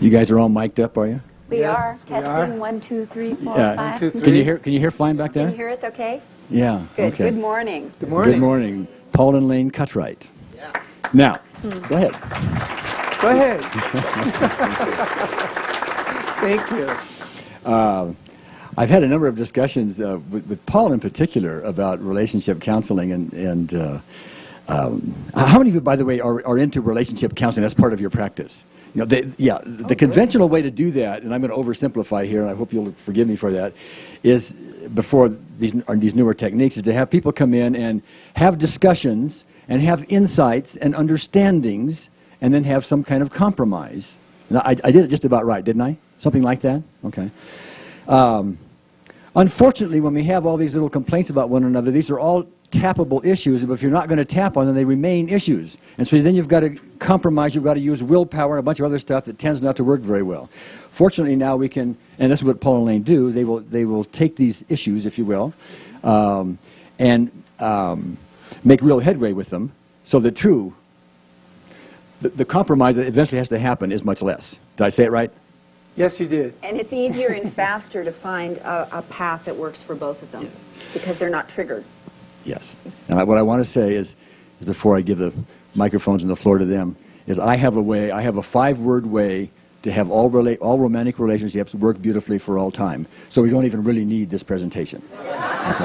You guys are all mic'd up, are you? We Yes, are. we are. Testing 1, 2, 3, 4, Yeah. 5. 1, 2, 3. Can you hear flying back there? Can you hear us okay? Yeah. Good. Okay. Good morning. Good morning. Good morning. Paul and Lane Cutright. Yeah. Now, go ahead. Go ahead. Thank you. I've had a number of discussions with Paul in particular about relationship counseling, and how many of you, by the way, are into relationship counseling as part of your practice? You know, the conventional way to do that, and I'm going to oversimplify here, and I hope you'll forgive me for that, is before these newer techniques, is to have people come in and have discussions and have insights and understandings, and then have some kind of compromise. Now, I did it just about right, didn't I? Something like that? Okay. Unfortunately, when we have all these little complaints about one another, these are all tappable issues, but if you're not going to tap on them, they remain issues. And so then you've got to compromise, you've got to use willpower and a bunch of other stuff that tends not to work very well. Fortunately, now we can, and this is what Paul and Lane do, they will take these issues, if you will, and make real headway with them, so that the compromise that eventually has to happen is much less. Did I say it right? Yes, you did. And it's easier and faster to find a path that works for both of them, Yes. because they're not triggered. Yes. And what I want to say is before I give the microphones and the floor to them, is I have a 5-word way to have all romantic relationships work beautifully for all time. So we don't even really need this presentation. Okay?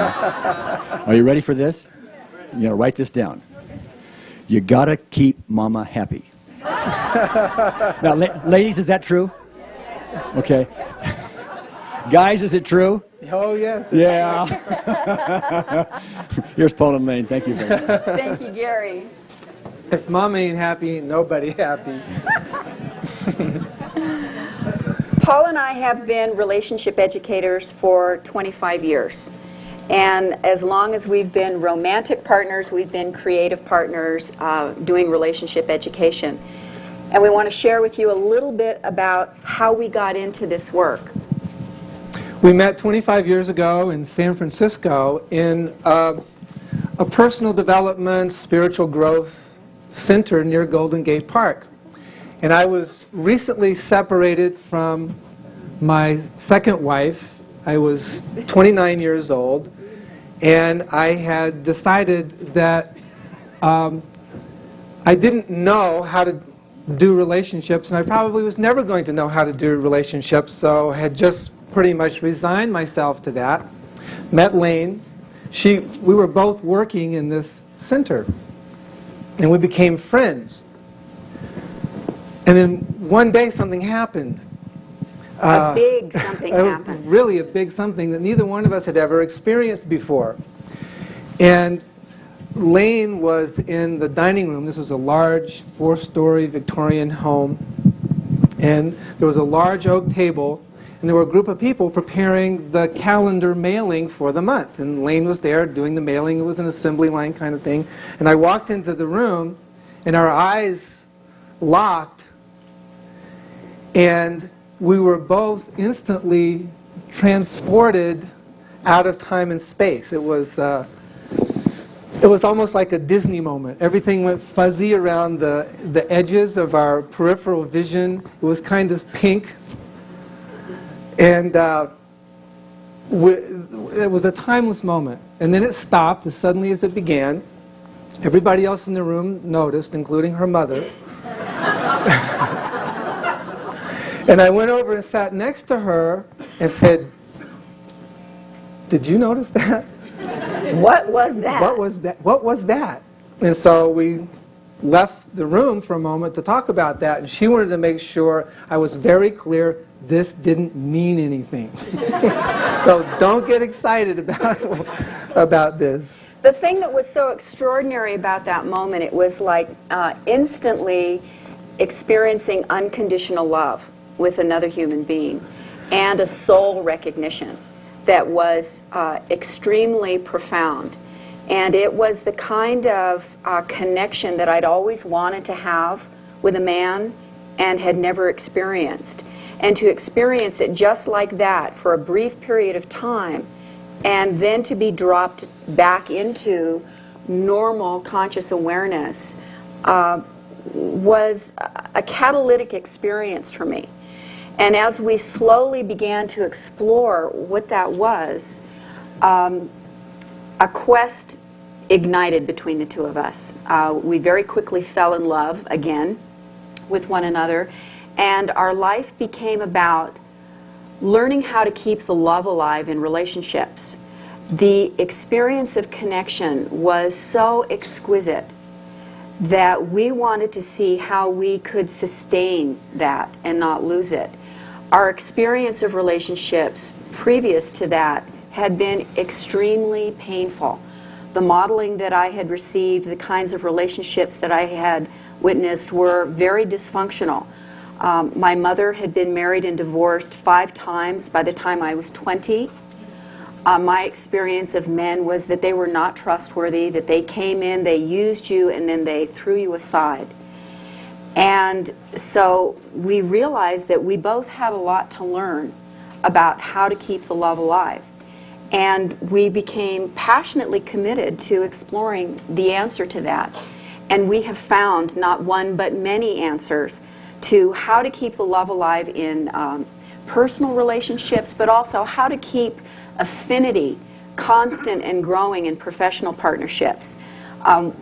Are you ready for this? You know, write this down. You gotta keep mama happy. Now, ladies, is that true? Okay. Guys, is it true? Oh, yes. Yeah. Here's Paul and Lane. Thank you very much. Thank you, Gary. If mom ain't happy, ain't nobody happy. Paul and I have been relationship educators for 25 years. And as long as we've been romantic partners, we've been creative partners doing relationship education. And we want to share with you a little bit about how we got into this work. We met 25 years ago in San Francisco in a personal development, spiritual growth center near Golden Gate Park. And I was recently separated from my second wife. I was 29 years old, and I had decided that I didn't know how to do relationships, and I probably was never going to know how to do relationships, so I had just pretty much resigned myself to that. Met Lane. We were both working in this center, and we became friends. And then one day something happened. A big something happened. It was really a big something that neither one of us had ever experienced before. And Lane was in the dining room. This was a large 4-story Victorian home. And there was a large oak table, and there were a group of people preparing the calendar mailing for the month. And Lane was there doing the mailing. It was an assembly line kind of thing. And I walked into the room, and our eyes locked, and we were both instantly transported out of time and space. It was almost like a Disney moment. Everything went fuzzy around the edges of our peripheral vision. It was kind of pink. And it was a timeless moment. And then it stopped as suddenly as it began. Everybody else in the room noticed, including her mother. And I went over and sat next to her and said, "Did you notice that? What was that? What was that? What was that?" And so we left the room for a moment to talk about that, and she wanted to make sure I was very clear this didn't mean anything. So don't get excited about this. The thing that was so extraordinary about that moment, it was like instantly experiencing unconditional love with another human being, and a soul recognition that was extremely profound. And it was the kind of connection that I'd always wanted to have with a man and had never experienced. And to experience it just like that for a brief period of time, and then to be dropped back into normal conscious awareness was a catalytic experience for me. And as we slowly began to explore what that was, a quest ignited between the two of us. We very quickly fell in love again with one another, and our life became about learning how to keep the love alive in relationships. The experience of connection was so exquisite that we wanted to see how we could sustain that and not lose it. Our experience of relationships previous to that had been extremely painful. The modeling that I had received, the kinds of relationships that I had witnessed were very dysfunctional. My mother had been married and divorced 5 times by the time I was 20. My experience of men was that they were not trustworthy, that they came in, they used you, and then they threw you aside. And so we realized that we both had a lot to learn about how to keep the love alive. And we became passionately committed to exploring the answer to that. And we have found not one but many answers to how to keep the love alive in personal relationships, but also how to keep affinity constant and growing in professional partnerships.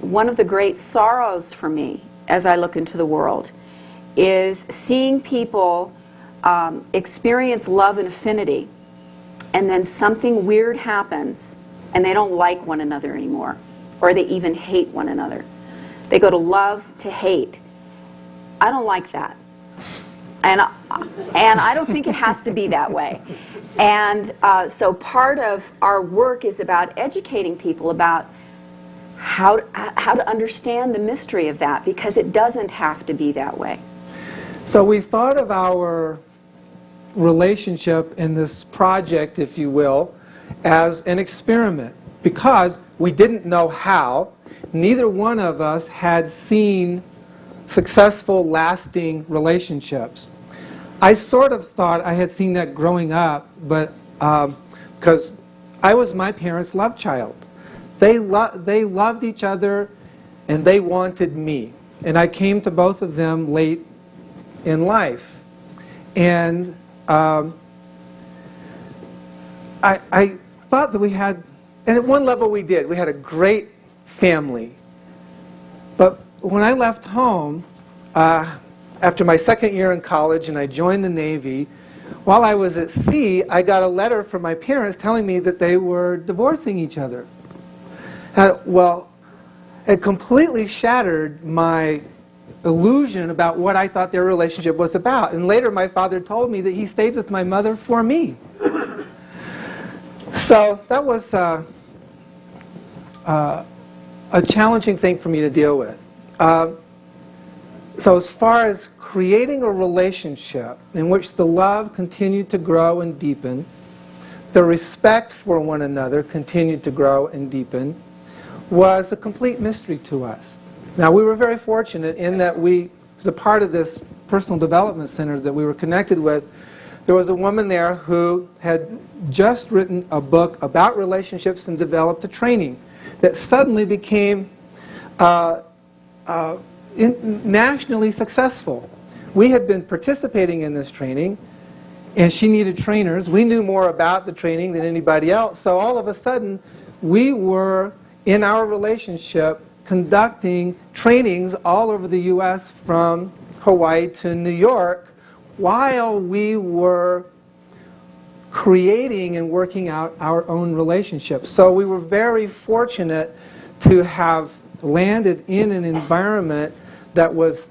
One of the great sorrows for me as I look into the world is seeing people experience love and affinity, and then something weird happens and they don't like one another anymore, or they even hate one another. They go to love to hate. I don't like that. And I don't think it has to be that way. And so part of our work is about educating people about how to understand the mystery of that, because it doesn't have to be that way. So we thought of our relationship in this project, if you will, as an experiment, because we didn't know how. Neither one of us had seen successful, lasting relationships. I sort of thought I had seen that growing up, but because I was my parents' love child. They loved each other, and they wanted me. And I came to both of them late in life. And I thought that we had, and at one level we did. We had a great family. But when I left home, after my second year in college and I joined the Navy, while I was at sea, I got a letter from my parents telling me that they were divorcing each other. Well, it completely shattered my illusion about what I thought their relationship was about. And later my father told me that he stayed with my mother for me. So that was a challenging thing for me to deal with. So as far as creating a relationship in which the love continued to grow and deepen, the respect for one another continued to grow and deepen, was a complete mystery to us. Now, we were very fortunate in that we, as a part of this personal development center that we were connected with, there was a woman there who had just written a book about relationships and developed a training that suddenly became nationally successful. We had been participating in this training, and she needed trainers. We knew more about the training than anybody else, so all of a sudden we were, in our relationship, conducting trainings all over the U.S. from Hawaii to New York while we were creating and working out our own relationship. So we were very fortunate to have landed in an environment that was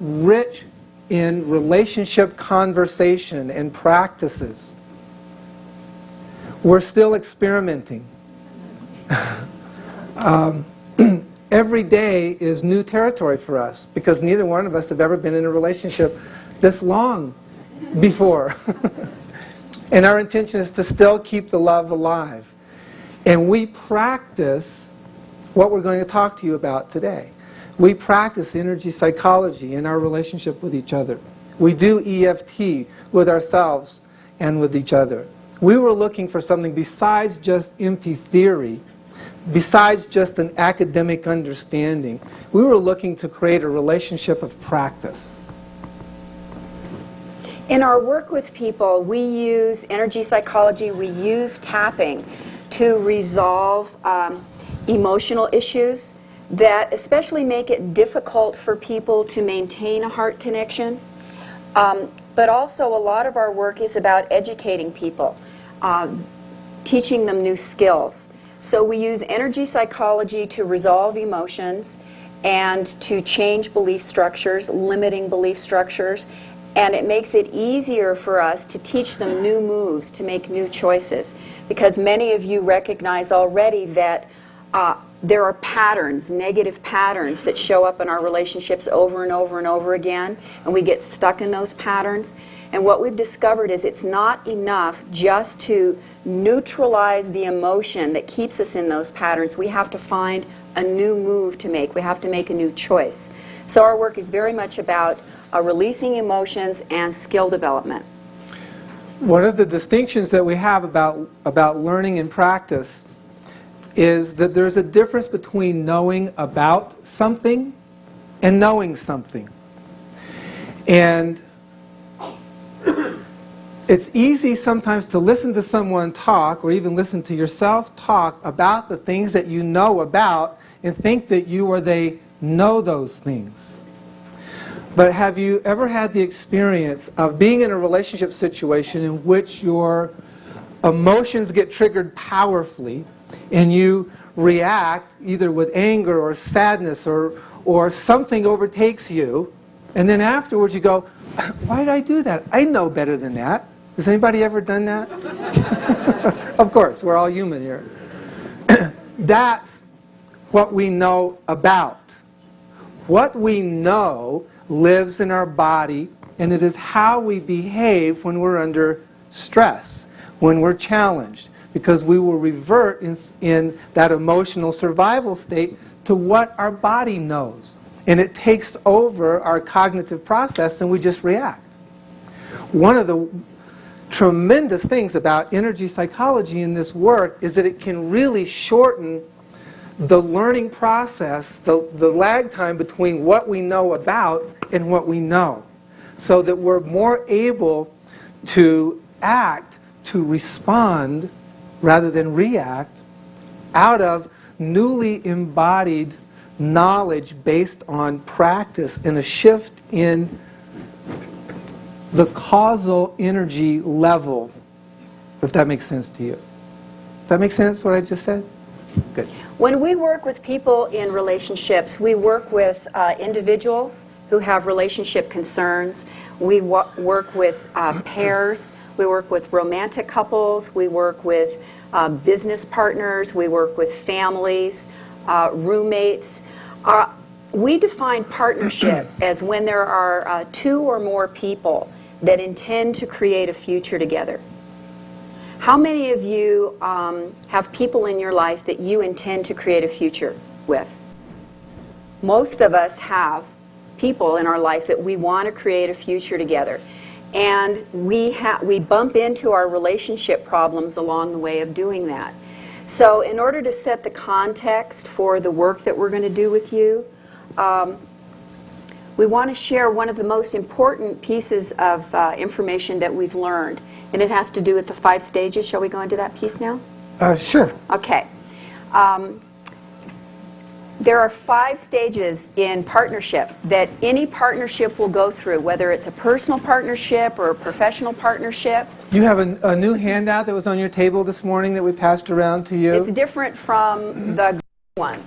rich in relationship conversation and practices. We're still experimenting. Every day is new territory for us because neither one of us have ever been in a relationship this long before. And our intention is to still keep the love alive. And we practice what we're going to talk to you about today. We practice energy psychology in our relationship with each other. We do EFT with ourselves and with each other. We were looking for something besides just empty theory, besides just an academic understanding. We were looking to create a relationship of practice. In our work with people, we use energy psychology, we use tapping to resolve emotional issues that especially make it difficult for people to maintain a heart connection. But also a lot of our work is about educating people, teaching them new skills. So we use energy psychology to resolve emotions and to change belief structures, limiting belief structures, and it makes it easier for us to teach them new moves, to make new choices. Because many of you recognize already that there are patterns, negative patterns that show up in our relationships over and over and over again, and we get stuck in those patterns. And what we've discovered is it's not enough just to neutralize the emotion that keeps us in those patterns. We have to find a new move to make. We have to make a new choice. So our work is very much about releasing emotions and skill development. One of the distinctions that we have about learning and practice is that there's a difference between knowing about something and knowing something. And it's easy sometimes to listen to someone talk, or even listen to yourself talk about the things that you know about and think that you or they know those things. But have you ever had the experience of being in a relationship situation in which your emotions get triggered powerfully and you react either with anger or sadness or something overtakes you, and then afterwards you go, why did I do that? I know better than that. Has anybody ever done that? Of course, we're all human here. That's what we know about. What we know lives in our body, and it is how we behave when we're under stress, when we're challenged, because we will revert in that emotional survival state to what our body knows. And it takes over our cognitive process and we just react. One of the tremendous things about energy psychology in this work is that it can really shorten the learning process, the lag time between what we know about and what we know, so that we're more able to act, to respond, rather than react, out of newly embodied knowledge based on practice and a shift in the causal energy level, if that makes sense to you. Does that make sense, what I just said? Good. When we work with people in relationships, we work with individuals who have relationship concerns. We work with pairs. We work with romantic couples. We work with business partners. We work with families, roommates. We define partnership as when there are two or more people that intend to create a future together. How many of you have people in your life that you intend to create a future with? Most of us have people in our life that we want to create a future together. And we bump into our relationship problems along the way of doing that. So in order to set the context for the work that we're going to do with you, we want to share one of the most important pieces of information that we've learned. And it has to do with the 5 stages. Shall we go into that piece now? Sure. Okay. There are 5 stages in partnership that any partnership will go through, whether it's a personal partnership or a professional partnership. You have a new handout that was on your table this morning that we passed around to you. It's different from the one.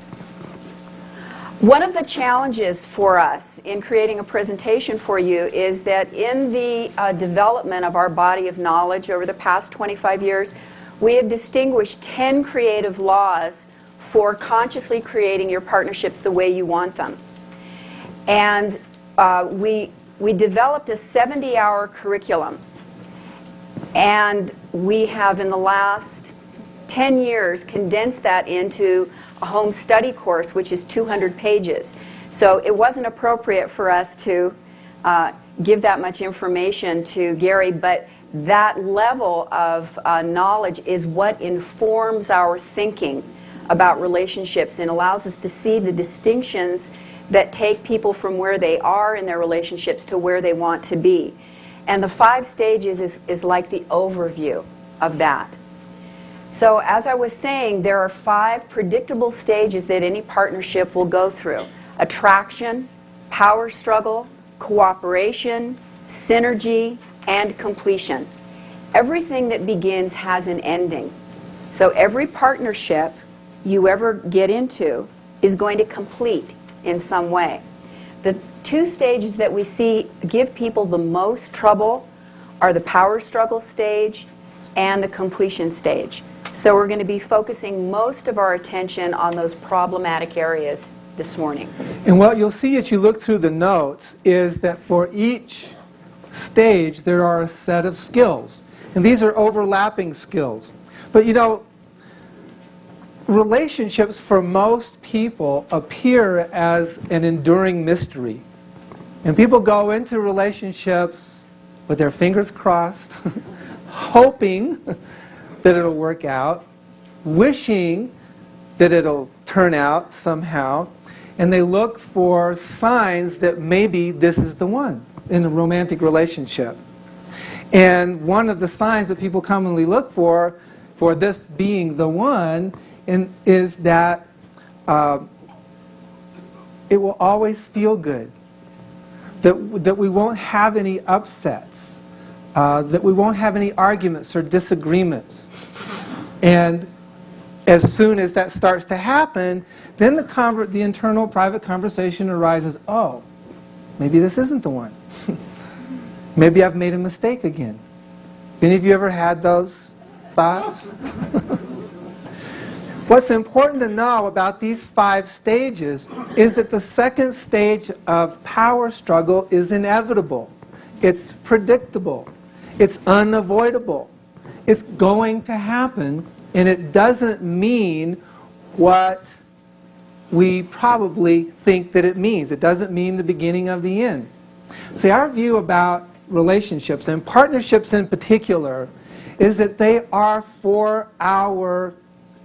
One of the challenges for us in creating a presentation for you is that in the development of our body of knowledge over the past 25 years, we have distinguished 10 creative laws for consciously creating your partnerships the way you want them. And we developed a 70-hour curriculum. And we have, in the last 10 years, condensed that into a home study course, which is 200 pages. So it wasn't appropriate for us to give that much information to Gary, but that level of knowledge is what informs our thinking about relationships and allows us to see the distinctions that take people from where they are in their relationships to where they want to be. And the 5 stages is like the overview of that. So as I was saying, there are 5 predictable stages that any partnership will go through. Attraction, power struggle, cooperation, synergy, and completion. Everything that begins has an ending. So every partnership you ever get into is going to complete in some way. The 2 stages that we see give people the most trouble are the power struggle stage and the completion stage. So we're going to be focusing most of our attention on those problematic areas this morning. And what you'll see as you look through the notes is that for each stage there are a set of skills. And these are overlapping skills. But you know, relationships for most people appear as an enduring mystery. And people go into relationships with their fingers crossed, hoping that it'll work out, wishing that it'll turn out somehow, and they look for signs that maybe this is the one in a romantic relationship. And one of the signs that people commonly look for this being the one, is that it will always feel good, that we won't have any upsets, that we won't have any arguments or disagreements. And as soon as that starts to happen, then the internal private conversation arises, oh, maybe this isn't the one. Maybe I've made a mistake again. Any of you ever had those thoughts? What's important to know about these 5 stages is that the second stage of power struggle is inevitable. It's predictable. It's unavoidable. It's going to happen, and it doesn't mean what we probably think that it means. It doesn't mean the beginning of the end. See, our view about relationships, and partnerships in particular, is that they are for our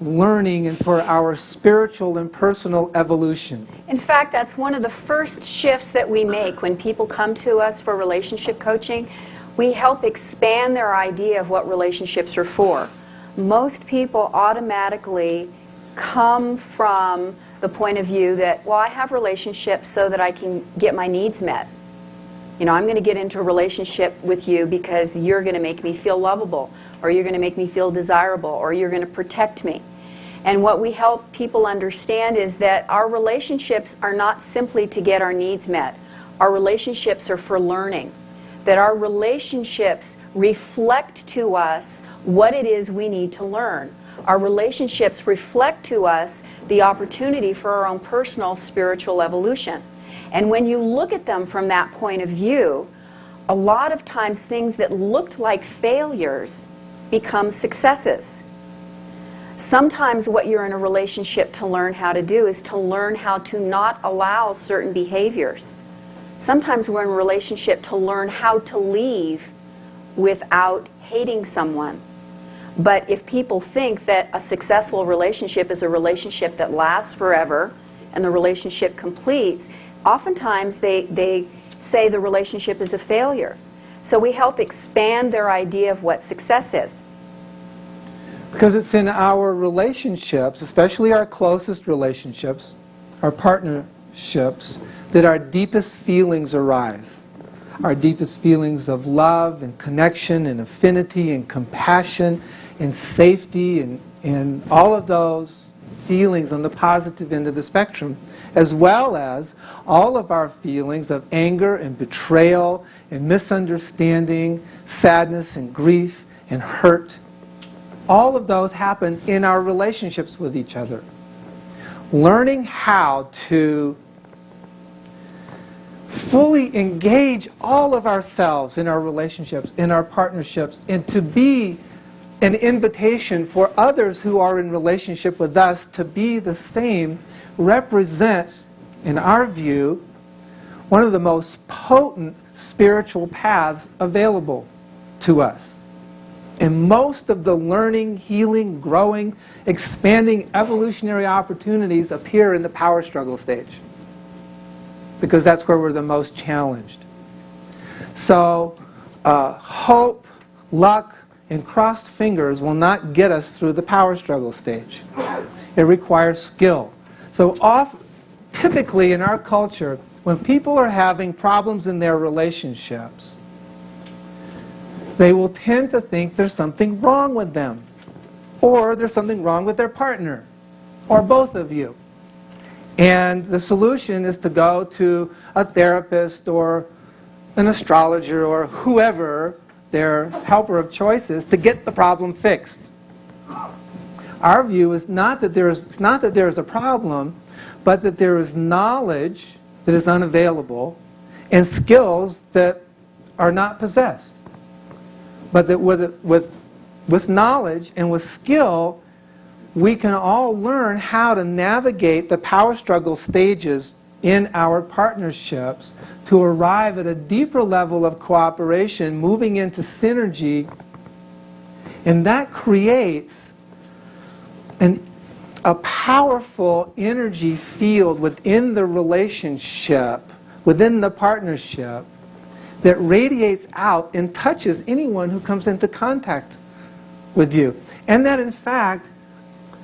learning and for our spiritual and personal evolution. In fact, that's one of the first shifts that we make when people come to us for relationship coaching. We help expand their idea of what relationships are for. Most people automatically come from the point of view that, well, I have relationships so that I can get my needs met. You know, I'm going to get into a relationship with you because you're going to make me feel lovable, or you're going to make me feel desirable, or you're going to protect me. And what we help people understand is that our relationships are not simply to get our needs met. Our relationships are for learning. That our relationships reflect to us what it is we need to learn. Our relationships reflect to us the opportunity for our own personal spiritual evolution. And when you look at them from that point of view, a lot of times things that looked like failures become successes. Sometimes what you're in a relationship to learn how to do is to learn how to not allow certain behaviors. Sometimes we're in a relationship to learn how to leave without hating someone. But if people think that a successful relationship is a relationship that lasts forever and the relationship completes, oftentimes they say the relationship is a failure. So we help expand their idea of what success is. Because it's in our relationships, especially our closest relationships, our partnerships, that our deepest feelings arise. Our deepest feelings of love and connection and affinity and compassion and safety and all of those feelings on the positive end of the spectrum, as well as all of our feelings of anger and betrayal and misunderstanding, sadness and grief and hurt. All of those happen in our relationships with each other. Learning how to fully engage all of ourselves in our relationships, in our partnerships, and to be an invitation for others who are in relationship with us to be the same represents, in our view, one of the most potent spiritual paths available to us. And most of the learning, healing, growing, expanding evolutionary opportunities appear in the power struggle stage, because that's where we're the most challenged. So Hope, luck, and crossed fingers will not get us through the power struggle stage. It requires skill. So typically in our culture, when people are having problems in their relationships, they will tend to think there's something wrong with them, or there's something wrong with their partner, or both of you. And the solution is to go to a therapist or an astrologer or whoever their helper of choice is to get the problem fixed. Our view is not that there is a problem, but that there is knowledge that is unavailable and skills that are not possessed. But that with knowledge and with skill, we can all learn how to navigate the power struggle stages in our partnerships to arrive at a deeper level of cooperation, moving into synergy, and that creates a powerful energy field within the relationship, within the partnership, that radiates out and touches anyone who comes into contact with you. And that, in fact,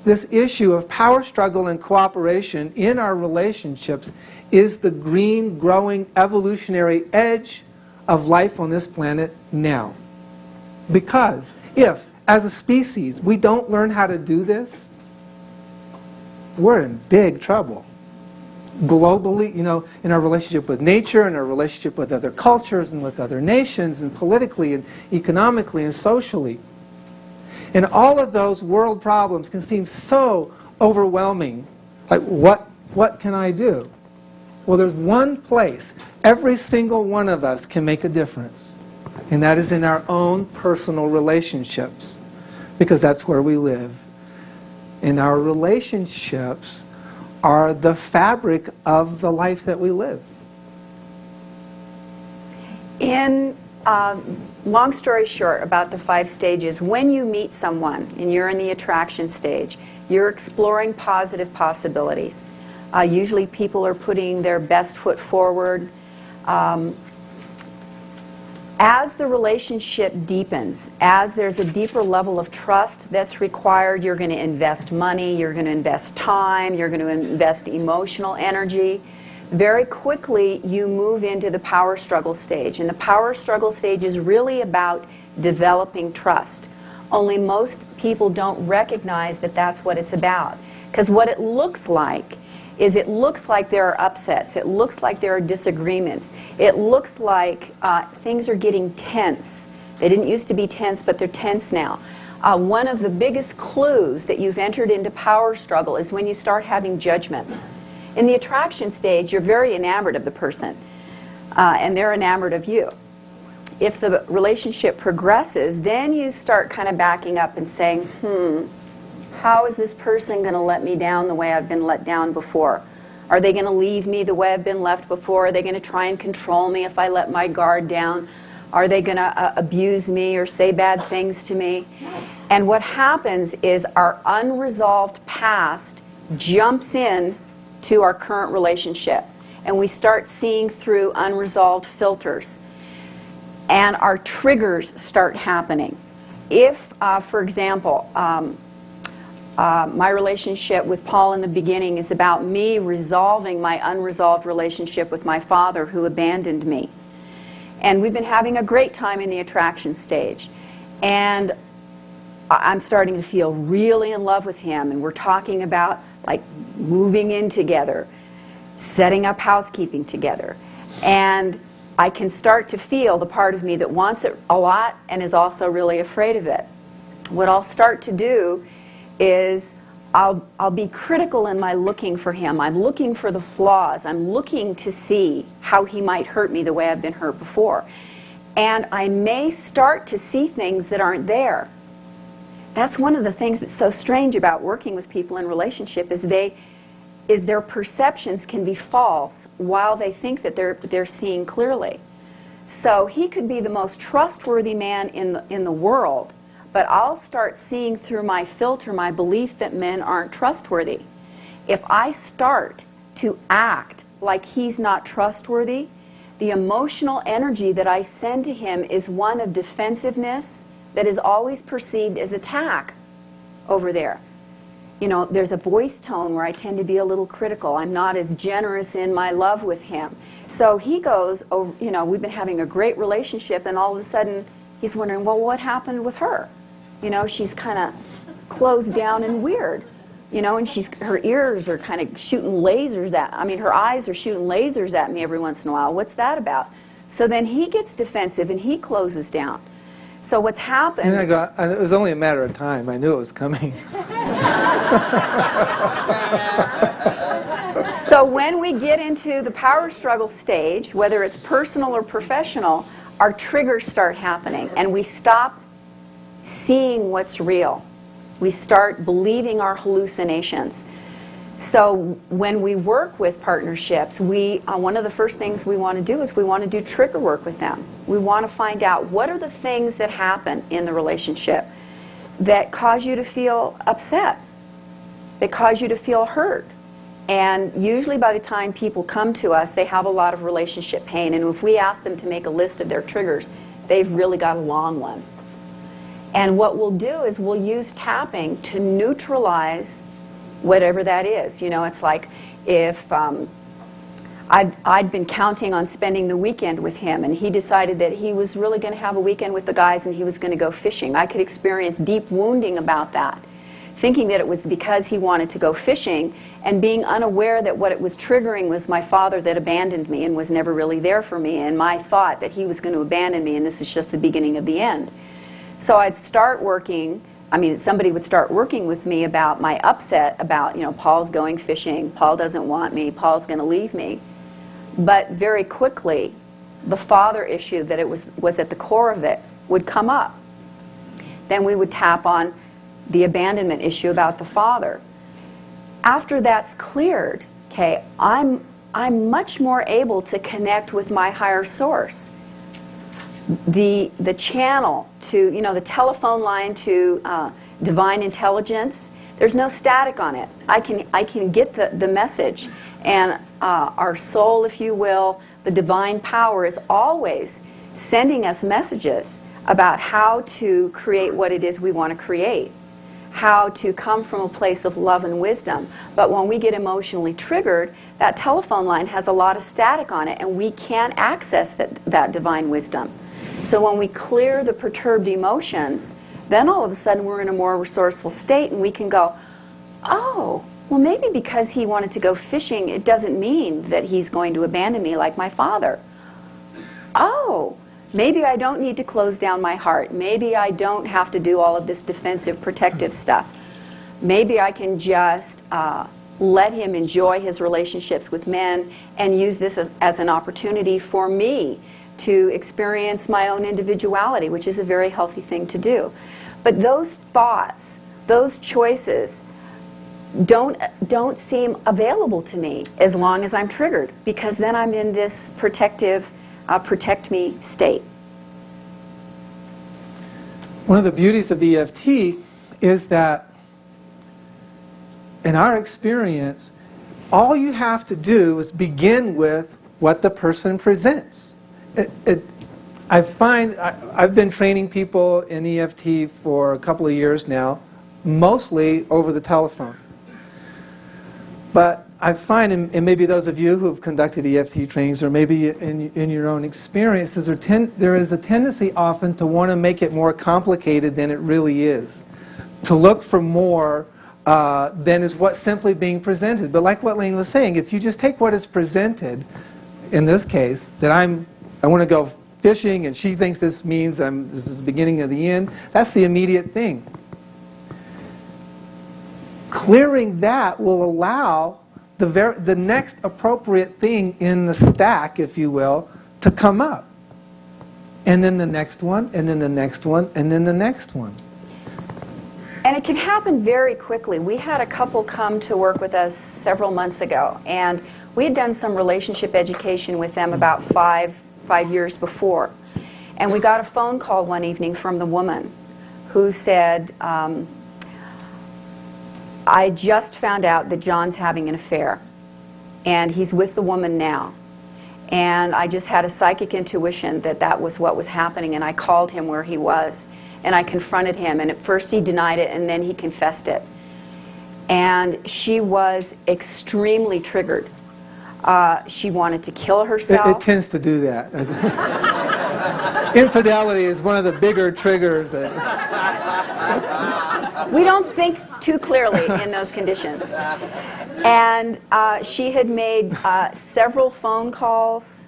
this issue of power struggle and cooperation in our relationships is the green, growing, evolutionary edge of life on this planet now. Because if, as a species, we don't learn how to do this, we're in big trouble. Globally, in our relationship with nature, in our relationship with other cultures and with other nations, and politically and economically and socially. And all of those world problems can seem so overwhelming. Like, what can I do? Well, there's one place every single one of us can make a difference. And that is in our own personal relationships. Because that's where we live. And our relationships are the fabric of the life that we live. Long story short about the 5 stages, when you meet someone and you're in the attraction stage, you're exploring positive possibilities. Usually people are putting their best foot forward. As the relationship deepens, as there's a deeper level of trust that's required, you're going to invest money, you're going to invest time, you're going to invest emotional energy. Very quickly, you move into the power struggle stage. And the power struggle stage is really about developing trust. Only most people don't recognize that that's what it's about. Because what it looks like is there are upsets. It looks like there are disagreements. It looks like things are getting tense. They didn't used to be tense, but they're tense now. One of the biggest clues that you've entered into power struggle is when you start having judgments. In the attraction stage, you're very enamored of the person, and they're enamored of you. If the relationship progresses, then you start kind of backing up and saying, how is this person going to let me down the way I've been let down before? Are they going to leave me the way I've been left before? Are they going to try and control me if I let my guard down? Are they going to abuse me or say bad things to me? And what happens is our unresolved past jumps in to our current relationship. And we start seeing through unresolved filters. And our triggers start happening. If, for example, my relationship with Paul in the beginning is about me resolving my unresolved relationship with my father who abandoned me. And we've been having a great time in the attraction stage. And I'm starting to feel really in love with him. And we're talking about like moving in together, setting up housekeeping together. And I can start to feel the part of me that wants it a lot and is also really afraid of it. What I'll start to do is I'll be critical in my looking for him. I'm looking for the flaws. I'm looking to see how he might hurt me the way I've been hurt before. And I may start to see things that aren't there. That's one of the things that's so strange about working with people in relationship is their perceptions can be false while they think that they're seeing clearly. So he could be the most trustworthy man in the world, but I'll start seeing through my filter my belief that men aren't trustworthy. If I start to act like he's not trustworthy, the emotional energy that I send to him is one of defensiveness that is always perceived as attack over there. You know, there's a voice tone where I tend to be a little critical. I'm not as generous in my love with him. So he goes, oh, you know, we've been having a great relationship, and all of a sudden he's wondering, well, what happened with her? You know, she's kind of closed down and weird. You know, and her ears are kind of shooting lasers her eyes are shooting lasers at me every once in a while. What's that about? So then he gets defensive and he closes down. So what's happened... And it was only a matter of time. I knew it was coming. So when we get into the power struggle stage, whether it's personal or professional, our triggers start happening and we stop seeing what's real. We start believing our hallucinations. So when we work with partnerships, one of the first things we want to do is we want to do trigger work with them. We want to find out what are the things that happen in the relationship that cause you to feel upset, that cause you to feel hurt. And usually by the time people come to us, they have a lot of relationship pain. And if we ask them to make a list of their triggers, they've really got a long one. And what we'll do is we'll use tapping to neutralize whatever that is. You know, it's like if I'd been counting on spending the weekend with him, and he decided that he was really going to have a weekend with the guys and he was going to go fishing. I could experience deep wounding about that, thinking that it was because he wanted to go fishing and being unaware that what it was triggering was my father that abandoned me and was never really there for me, and my thought that he was going to abandon me and this is just the beginning of the end. So I'd start working, somebody would start working with me about my upset about, you know, Paul's going fishing, Paul doesn't want me, Paul's going to leave me. But very quickly, the father issue that it was at the core of it would come up. Then we would tap on the abandonment issue about the father. After that's cleared, okay, I'm much more able to connect with my higher source. The channel to, you know, the telephone line to divine intelligence, there's no static on it. I can get the message, and our soul, if you will, the divine power is always sending us messages about how to create what it is we want to create, how to come from a place of love and wisdom. But when we get emotionally triggered, that telephone line has a lot of static on it, and we can't access that divine wisdom. So when we clear the perturbed emotions, then all of a sudden we're in a more resourceful state and we can go, oh, well maybe because he wanted to go fishing, it doesn't mean that he's going to abandon me like my father. Oh, maybe I don't need to close down my heart. Maybe I don't have to do all of this defensive, protective stuff. Maybe I can just let him enjoy his relationships with men and use this as an opportunity for me to experience my own individuality, which is a very healthy thing to do. But those thoughts, those choices, don't seem available to me as long as I'm triggered, because then I'm in this protective, protect me state. One of the beauties of EFT is that in our experience, all you have to do is begin with what the person presents. I find I've been training people in EFT for a couple of years now, mostly over the telephone. But I find, and maybe those of you who have conducted EFT trainings, or maybe in your own experiences, there is a tendency often to want to make it more complicated than it really is, to look for more than is what's simply being presented. But like what Lane was saying, if you just take what is presented, in this case, that I want to go fishing, and she thinks this means this is the beginning of the end. That's the immediate thing. Clearing that will allow the next appropriate thing in the stack, if you will, to come up. And then the next one, and then the next one, and then the next one. And it can happen very quickly. We had a couple come to work with us several months ago, and we had done some relationship education with them about five years before. And we got a phone call one evening from the woman who said, I just found out that John's having an affair, and he's with the woman now. And I just had a psychic intuition that that was what was happening, and I called him where he was, and I confronted him, and at first he denied it, and then he confessed it. And she was extremely triggered. She wanted to kill herself. It tends to do that. Infidelity is one of the bigger triggers. We don't think too clearly in those conditions. And she had made several phone calls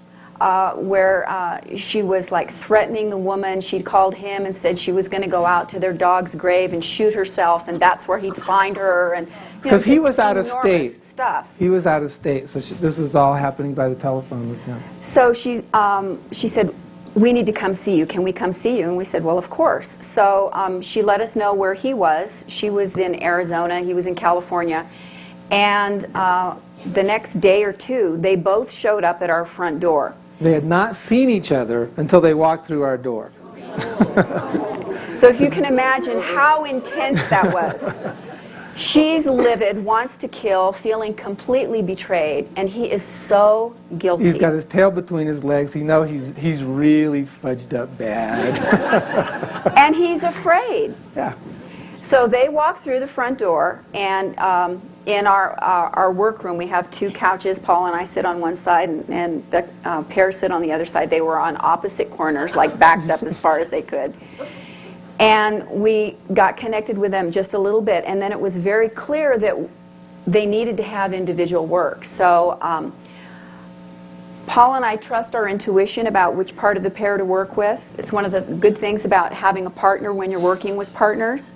where she was like threatening the woman. She'd called him and said she was going to go out to their dog's grave and shoot herself, and that's where he'd find her. And because he was out of state. Stuff. He was out of state, so this is all happening by the telephone with him. So she said, "We need to come see you. Can we come see you?" And we said, "Well, of course." So she let us know where he was. She was in Arizona. He was in California. And the next day or two, they both showed up at our front door. They had not seen each other until they walked through our door. So if you can imagine how intense that was. She's livid, wants to kill, feeling completely betrayed, and he is so guilty. He's got his tail between his legs. He knows he's really fudged up bad. And he's afraid. Yeah. So they walk through the front door, and in our workroom we have two couches. Paul and I sit on one side, and the pair sit on the other side. They were on opposite corners, like backed up as far as they could. And we got connected with them just a little bit, and then it was very clear that they needed to have individual work. So Paul and I trust our intuition about which part of the pair to work with. It's one of the good things about having a partner when you're working with partners.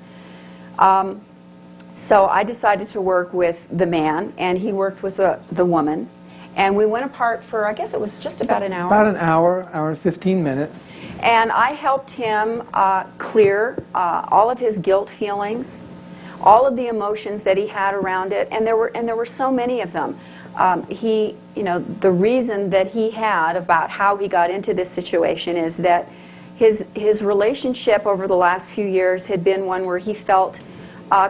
So I decided to work with the man, and he worked with the woman. And we went apart for, I guess it was just about an hour. About an hour and 15 minutes. And I helped him clear all of his guilt feelings, all of the emotions that he had around it, and there were so many of them. The reason that he had about how he got into this situation is that his relationship over the last few years had been one where he felt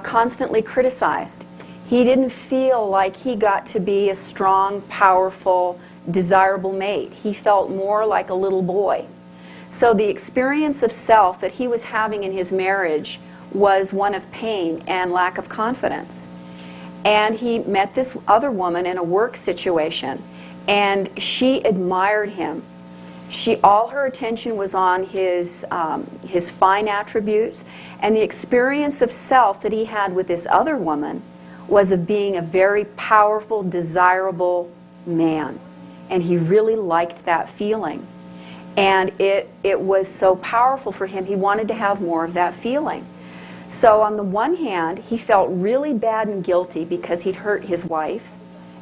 constantly criticized. He didn't feel like he got to be a strong, powerful, desirable mate. He felt more like a little boy. So the experience of self that he was having in his marriage was one of pain and lack of confidence. And he met this other woman in a work situation, and she admired him. All her attention was on his fine attributes, and the experience of self that he had with this other woman was of being a very powerful, desirable man. And he really liked that feeling. And it was so powerful for him, he wanted to have more of that feeling. So on the one hand, he felt really bad and guilty because he'd hurt his wife.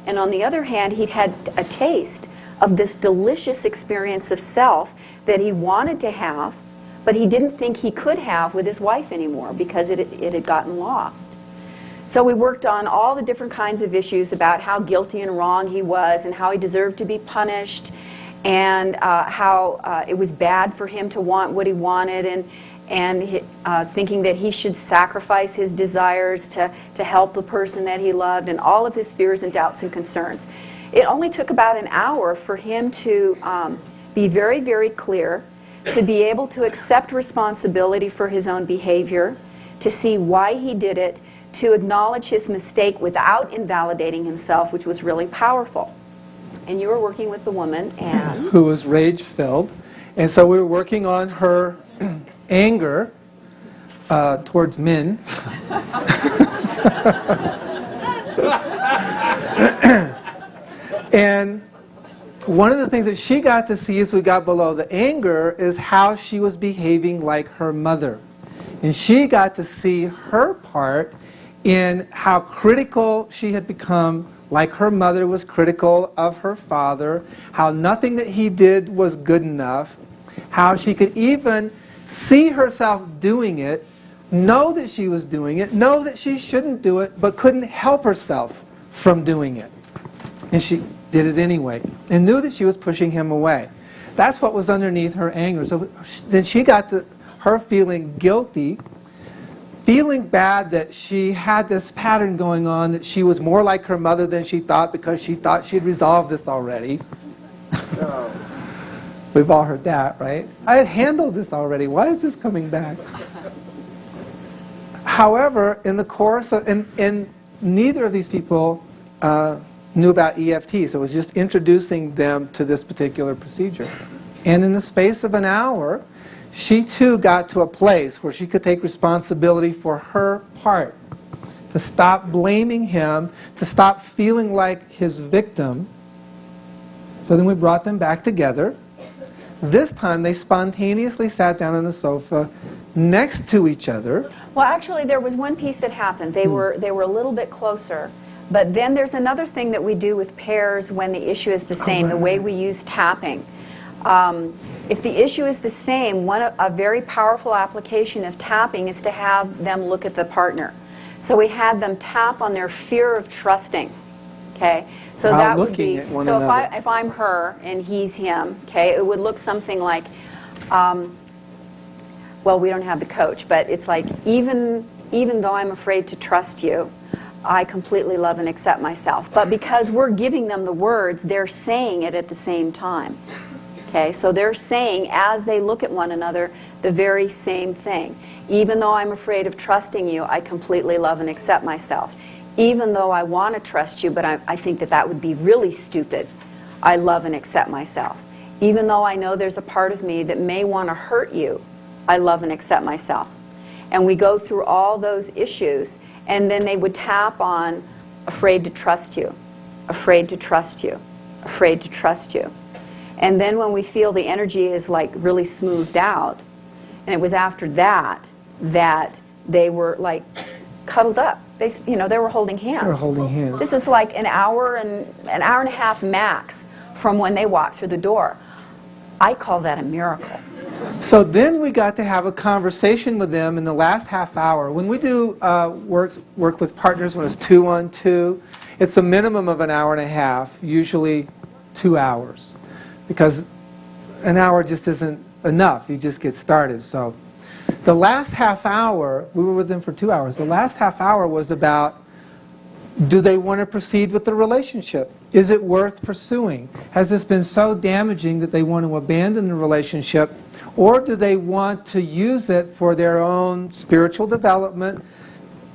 And on the other hand, he'd had a taste of this delicious experience of self that he wanted to have, but he didn't think he could have with his wife anymore because it had gotten lost. So we worked on all the different kinds of issues about how guilty and wrong he was and how he deserved to be punished, and how it was bad for him to want what he wanted, and thinking that he should sacrifice his desires to help the person that he loved, and all of his fears and doubts and concerns. It only took about an hour for him to be very, very clear, to be able to accept responsibility for his own behavior, to see why he did it, to acknowledge his mistake without invalidating himself, which was really powerful. And you were working with the woman, and who was rage-filled. And so we were working on her anger towards men. And one of the things that she got to see as we got below the anger is how she was behaving like her mother. And she got to see her part in how critical she had become, like her mother was critical of her father, how nothing that he did was good enough, how she could even see herself doing it, know that she was doing it, know that she shouldn't do it, but couldn't help herself from doing it. And she did it anyway, and knew that she was pushing him away. That's what was underneath her anger. So then she got to her feeling guilty, feeling bad that she had this pattern going on, that she was more like her mother than she thought because she thought she'd resolved this already. no. We've all heard that, right? I had handled this already. Why is this coming back? However, in the course of, and neither of these people knew about EFT, so it was just introducing them to this particular procedure. And in the space of an hour, she too got to a place where she could take responsibility for her part, to stop blaming him, to stop feeling like his victim. So then we brought them back together. This time they spontaneously sat down on the sofa next to each other. Well, actually, there was one piece that happened. They were a little bit closer. But then there's another thing that we do with pairs when the issue is the same, the way we use tapping. If the issue is the same, a very powerful application of tapping is to have them look at the partner. So we had them tap on their fear of trusting. Okay, so that would be, so if I'm her and he's him, okay, it would look something like, well, we don't have the coach, but it's like, even though I'm afraid to trust you, I completely love and accept myself. But because we're giving them the words, they're saying it at the same time. Okay, so they're saying, as they look at one another, the very same thing. Even though I'm afraid of trusting you, I completely love and accept myself. Even though I want to trust you, but I think that would be really stupid, I love and accept myself. Even though I know there's a part of me that may want to hurt you, I love and accept myself. And we go through all those issues, and then they would tap on afraid to trust you, afraid to trust you, afraid to trust you. And then when we feel the energy is like really smoothed out, and it was after that that they were like cuddled up. They were holding hands. They were holding hands. This is like an hour and a half max from when they walked through the door. I call that a miracle. So then we got to have a conversation with them in the last half hour. When we do work with partners when it's 2-on-2, it's a minimum of an hour and a half, usually 2 hours, because an hour just isn't enough. You just get started. So the last half hour, we were with them for 2 hours. The last half hour was about, do they want to proceed with the relationship? Is it worth pursuing? Has this been so damaging that they want to abandon the relationship? Or do they want to use it for their own spiritual development?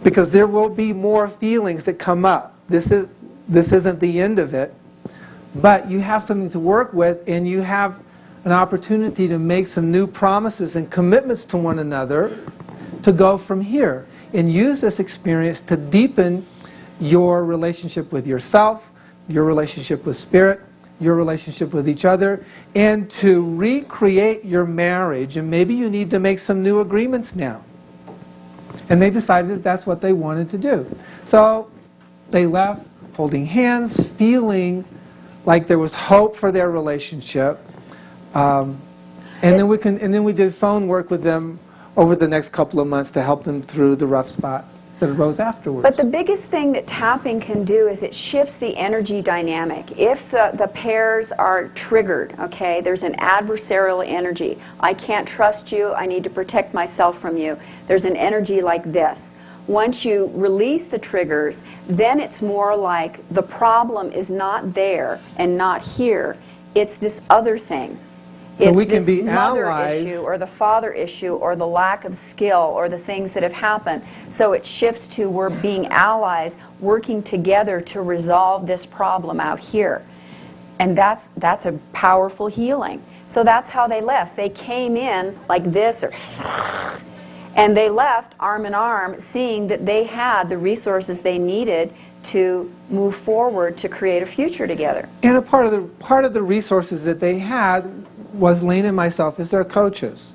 Because there will be more feelings that come up. This isn't the end of it. But you have something to work with, and you have an opportunity to make some new promises and commitments to one another to go from here. And use this experience to deepen your relationship with yourself, your relationship with spirit, your relationship with each other, and to recreate your marriage. And maybe you need to make some new agreements now. And they decided that that's what they wanted to do. So they left holding hands, feeling like there was hope for their relationship. And then we did phone work with them over the next couple of months to help them through the rough spots that arose afterwards. But the biggest thing that tapping can do is it shifts the energy dynamic. If the pairs are triggered, okay, there's an adversarial energy. I can't trust you, I need to protect myself from you. There's an energy like this. Once you release the triggers, then it's more like the problem is not there and not here. It's this other thing. So It's we can this be mother allies. issue or the father issue or the lack of skill or the things that have happened. So it shifts to we're being allies working together to resolve this problem out here. And that's a powerful healing. So that's how they left. They came in like this and they left arm in arm seeing that they had the resources they needed to move forward to create a future together. And a part of the resources that they had was Lane and myself as their coaches.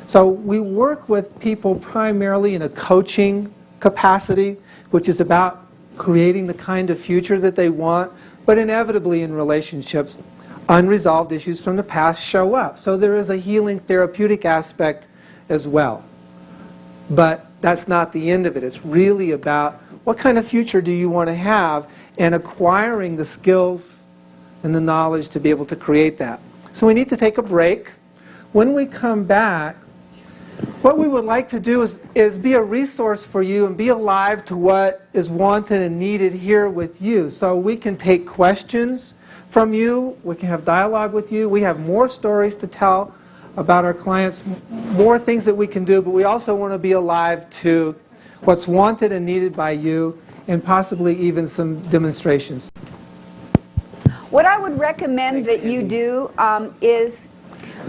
So we work with people primarily in a coaching capacity, which is about creating the kind of future that they want, but inevitably in relationships, unresolved issues from the past show up. So there is a healing therapeutic aspect as well. But that's not the end of it. It's really about what kind of future do you want to have and acquiring the skills and the knowledge to be able to create that. So we need to take a break. When we come back, what we would like to do is be a resource for you and be alive to what is wanted and needed here with you. So we can take questions from you. We can have dialogue with you. We have more stories to tell about our clients, more things that we can do, but we also want to be alive to what's wanted and needed by you, and possibly even some demonstrations. What I would recommend that you do is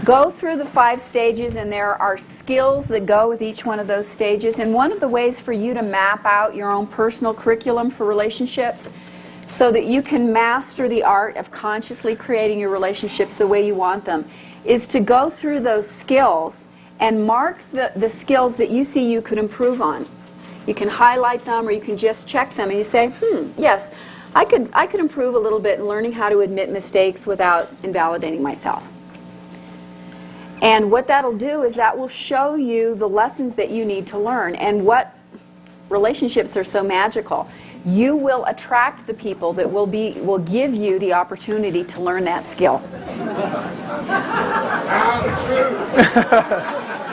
go through the 5 stages, and there are skills that go with each one of those stages. And one of the ways for you to map out your own personal curriculum for relationships so that you can master the art of consciously creating your relationships the way you want them is to go through those skills and mark the skills that you see you could improve on. You can highlight them, or you can just check them and you say, yes, I could improve a little bit in learning how to admit mistakes without invalidating myself. And what that'll do is that will show you the lessons that you need to learn. And what relationships are so magical. You will attract the people that will give you the opportunity to learn that skill.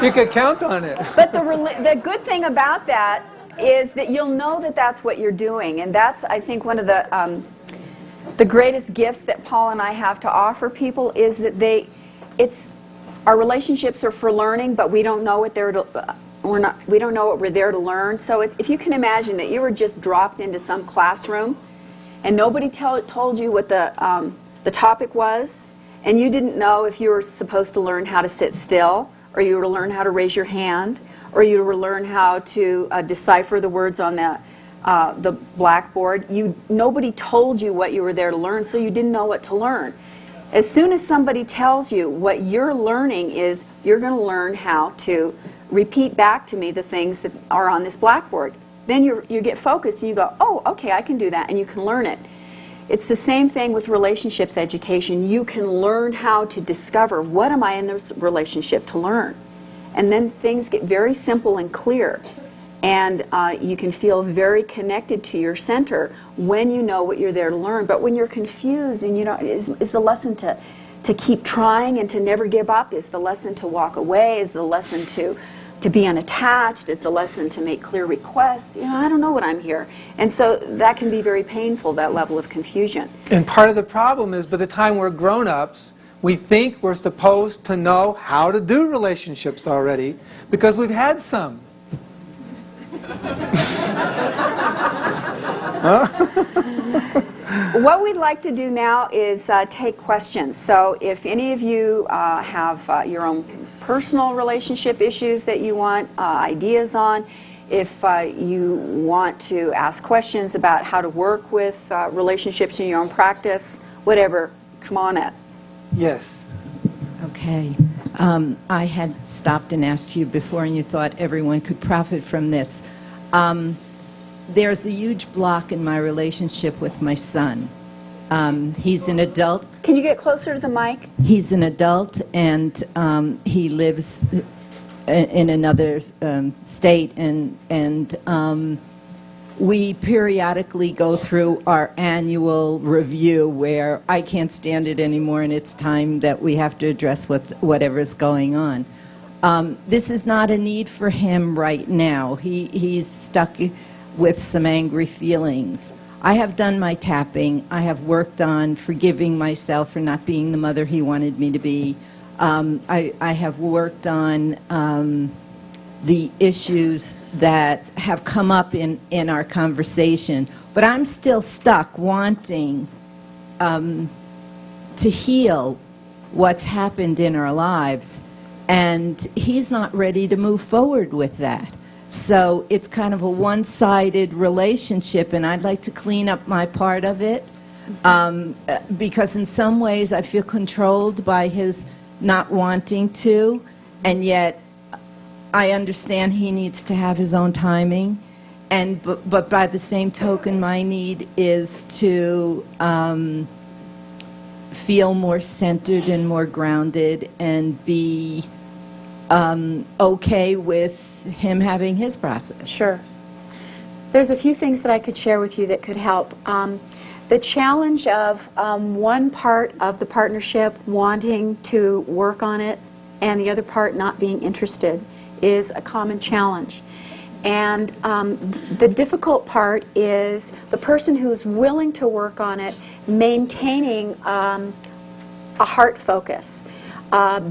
You could count on it. But the good thing about that is that you'll know that that's what you're doing. And that's, I think, one of the greatest gifts that Paul and I have to offer people is that our relationships are for learning, but we don't know what we don't know what we're there to learn. So if you can imagine that you were just dropped into some classroom and nobody told you what the topic was, and you didn't know if you were supposed to learn how to sit still, or you were to learn how to raise your hand, or you were to learn how to decipher the words on the blackboard. Nobody told you what you were there to learn, so you didn't know what to learn. As soon as somebody tells you what you're learning is, you're going to learn how to repeat back to me the things that are on this blackboard. Then you get focused and you go, oh, okay, I can do that, and you can learn it. It's the same thing with relationships education. You can learn how to discover, what am I in this relationship to learn? And then things get very simple and clear. And you can feel very connected to your center when you know what you're there to learn. But when you're confused, and is the lesson to keep trying and to never give up? Is the lesson to walk away? Is the lesson to be unattached? Is the lesson to make clear requests? I don't know what I'm here. And so that can be very painful, that level of confusion. And part of the problem is, by the time we're grown-ups, we think we're supposed to know how to do relationships already because we've had some. What we'd like to do now is take questions. So if any of you have your own personal relationship issues that you want ideas on, if you want to ask questions about how to work with relationships in your own practice, whatever, come on up. Yes. Okay. I had stopped and asked you before, and you thought everyone could profit from this. There's a huge block in my relationship with my son. He's an adult. Can you get closer to the mic? He's an adult, and he lives in another state, and we periodically go through our annual review where I can't stand it anymore, and it's time that we have to address whatever's going on. This is not a need for him right now. He's stuck with some angry feelings. I have done my tapping. I have worked on forgiving myself for not being the mother he wanted me to be. I have worked on the issues that have come up in our conversation, but I'm still stuck wanting to heal what's happened in our lives, and he's not ready to move forward with that. So it's kind of a one-sided relationship, and I'd like to clean up my part of it, because in some ways I feel controlled by his not wanting to, and yet I understand he needs to have his own timing, but by the same token, my need is to feel more centered and more grounded and be okay with him having his process. Sure. There's a few things that I could share with you that could help. The challenge of one part of the partnership wanting to work on it and the other part not being interested is a common challenge. And the difficult part is the person who's willing to work on it, maintaining a heart focus,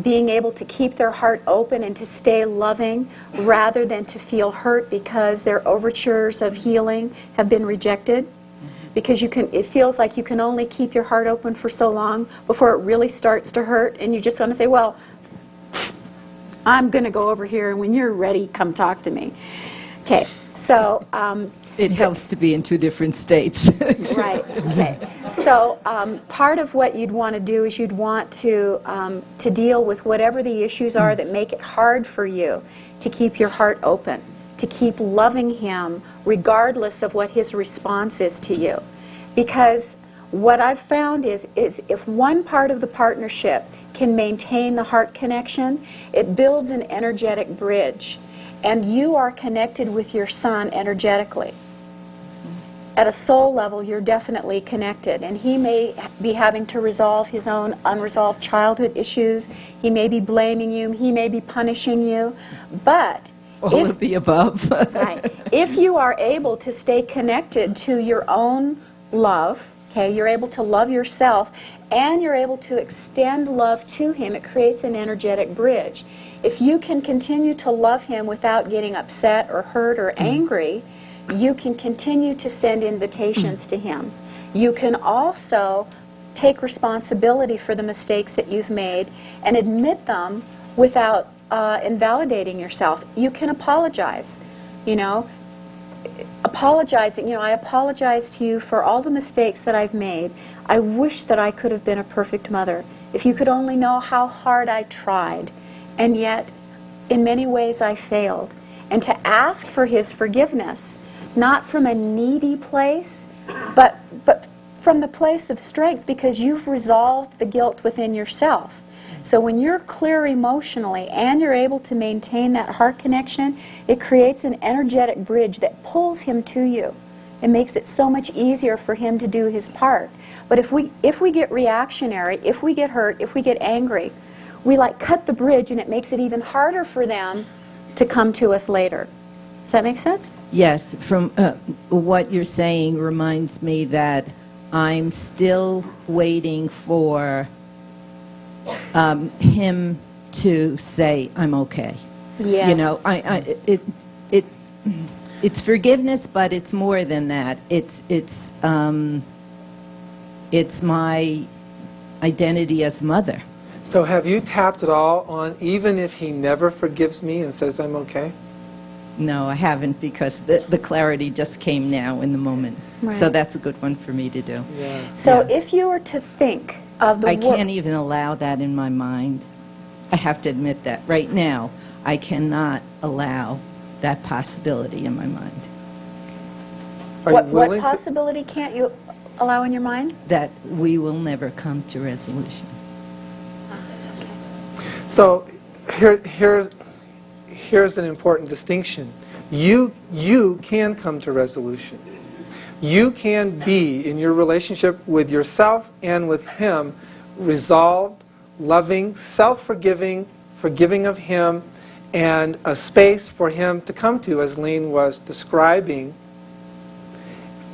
being able to keep their heart open and to stay loving rather than to feel hurt because their overtures of healing have been rejected. Because it feels like you can only keep your heart open for so long before it really starts to hurt, and you're just going to say, well, I'm going to go over here, and when you're ready, come talk to me. Okay, so... it helps to be in two different states. Right, okay. So part of what you'd want to do is you'd want to deal with whatever the issues are that make it hard for you to keep your heart open, to keep loving him regardless of what his response is to you. Because what I've found is if one part of the partnership can maintain the heart connection, it builds an energetic bridge. And you are connected with your son energetically. At a soul level, you're definitely connected. And he may be having to resolve his own unresolved childhood issues. He may be blaming you. He may be punishing you. But All of the above. right, if you are able to stay connected to your own love, okay, you're able to love yourself, and you're able to extend love to him, it creates an energetic bridge. If you can continue to love him without getting upset or hurt or angry, you can continue to send invitations to him. You can also take responsibility for the mistakes that you've made and admit them without invalidating yourself. You can apologize, apologizing, I apologize to you for all the mistakes that I've made. I wish that I could have been a perfect mother. If you could only know how hard I tried. And yet, in many ways, I failed. And to ask for his forgiveness, not from a needy place, but from the place of strength, because you've resolved the guilt within yourself. So when you're clear emotionally and you're able to maintain that heart connection, it creates an energetic bridge that pulls him to you. It makes it so much easier for him to do his part. But if we get reactionary, if we get hurt, if we get angry, we cut the bridge, and it makes it even harder for them to come to us later. Does that make sense? Yes, from what you're saying reminds me that I'm still waiting for him to say, I'm okay. Yes. It's forgiveness, but it's more than that. It's my identity as mother. So have you tapped at all on even if he never forgives me and says I'm okay? No, I haven't, because the clarity just came now in the moment. Right. So that's a good one for me to do. Yeah. So Yeah. if you were to think of the I can't even allow that in my mind. I have to admit that. Right now, I cannot allow that possibility in my mind. Are you what willing to? possibility can't you allow in your mind? That we will never come to resolution. So here's an important distinction. You can come to resolution. You can be, in your relationship with yourself and with him, resolved, loving, self-forgiving, forgiving of him, and a space for him to come to, as Lane was describing.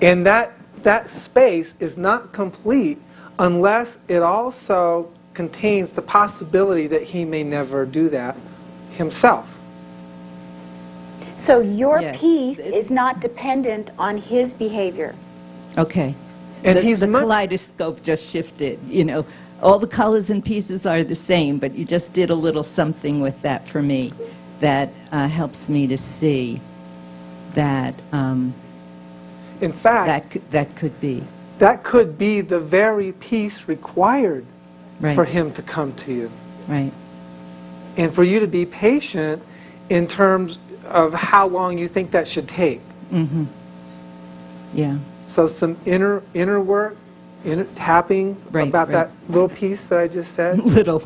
And that space is not complete unless it also contains the possibility that he may never do that himself. So your Yes. peace is not dependent on his behavior. Okay. And The kaleidoscope just shifted. All the colors and pieces are the same, but you just did a little something with that for me that helps me to see that in fact, that could be. that could be the very peace required Right. for him to come to you. Right. And for you to be patient in terms of how long you think that should take. Mm-hmm. Yeah. So some inner work, tapping Right, about right. that little piece that I just said, Little.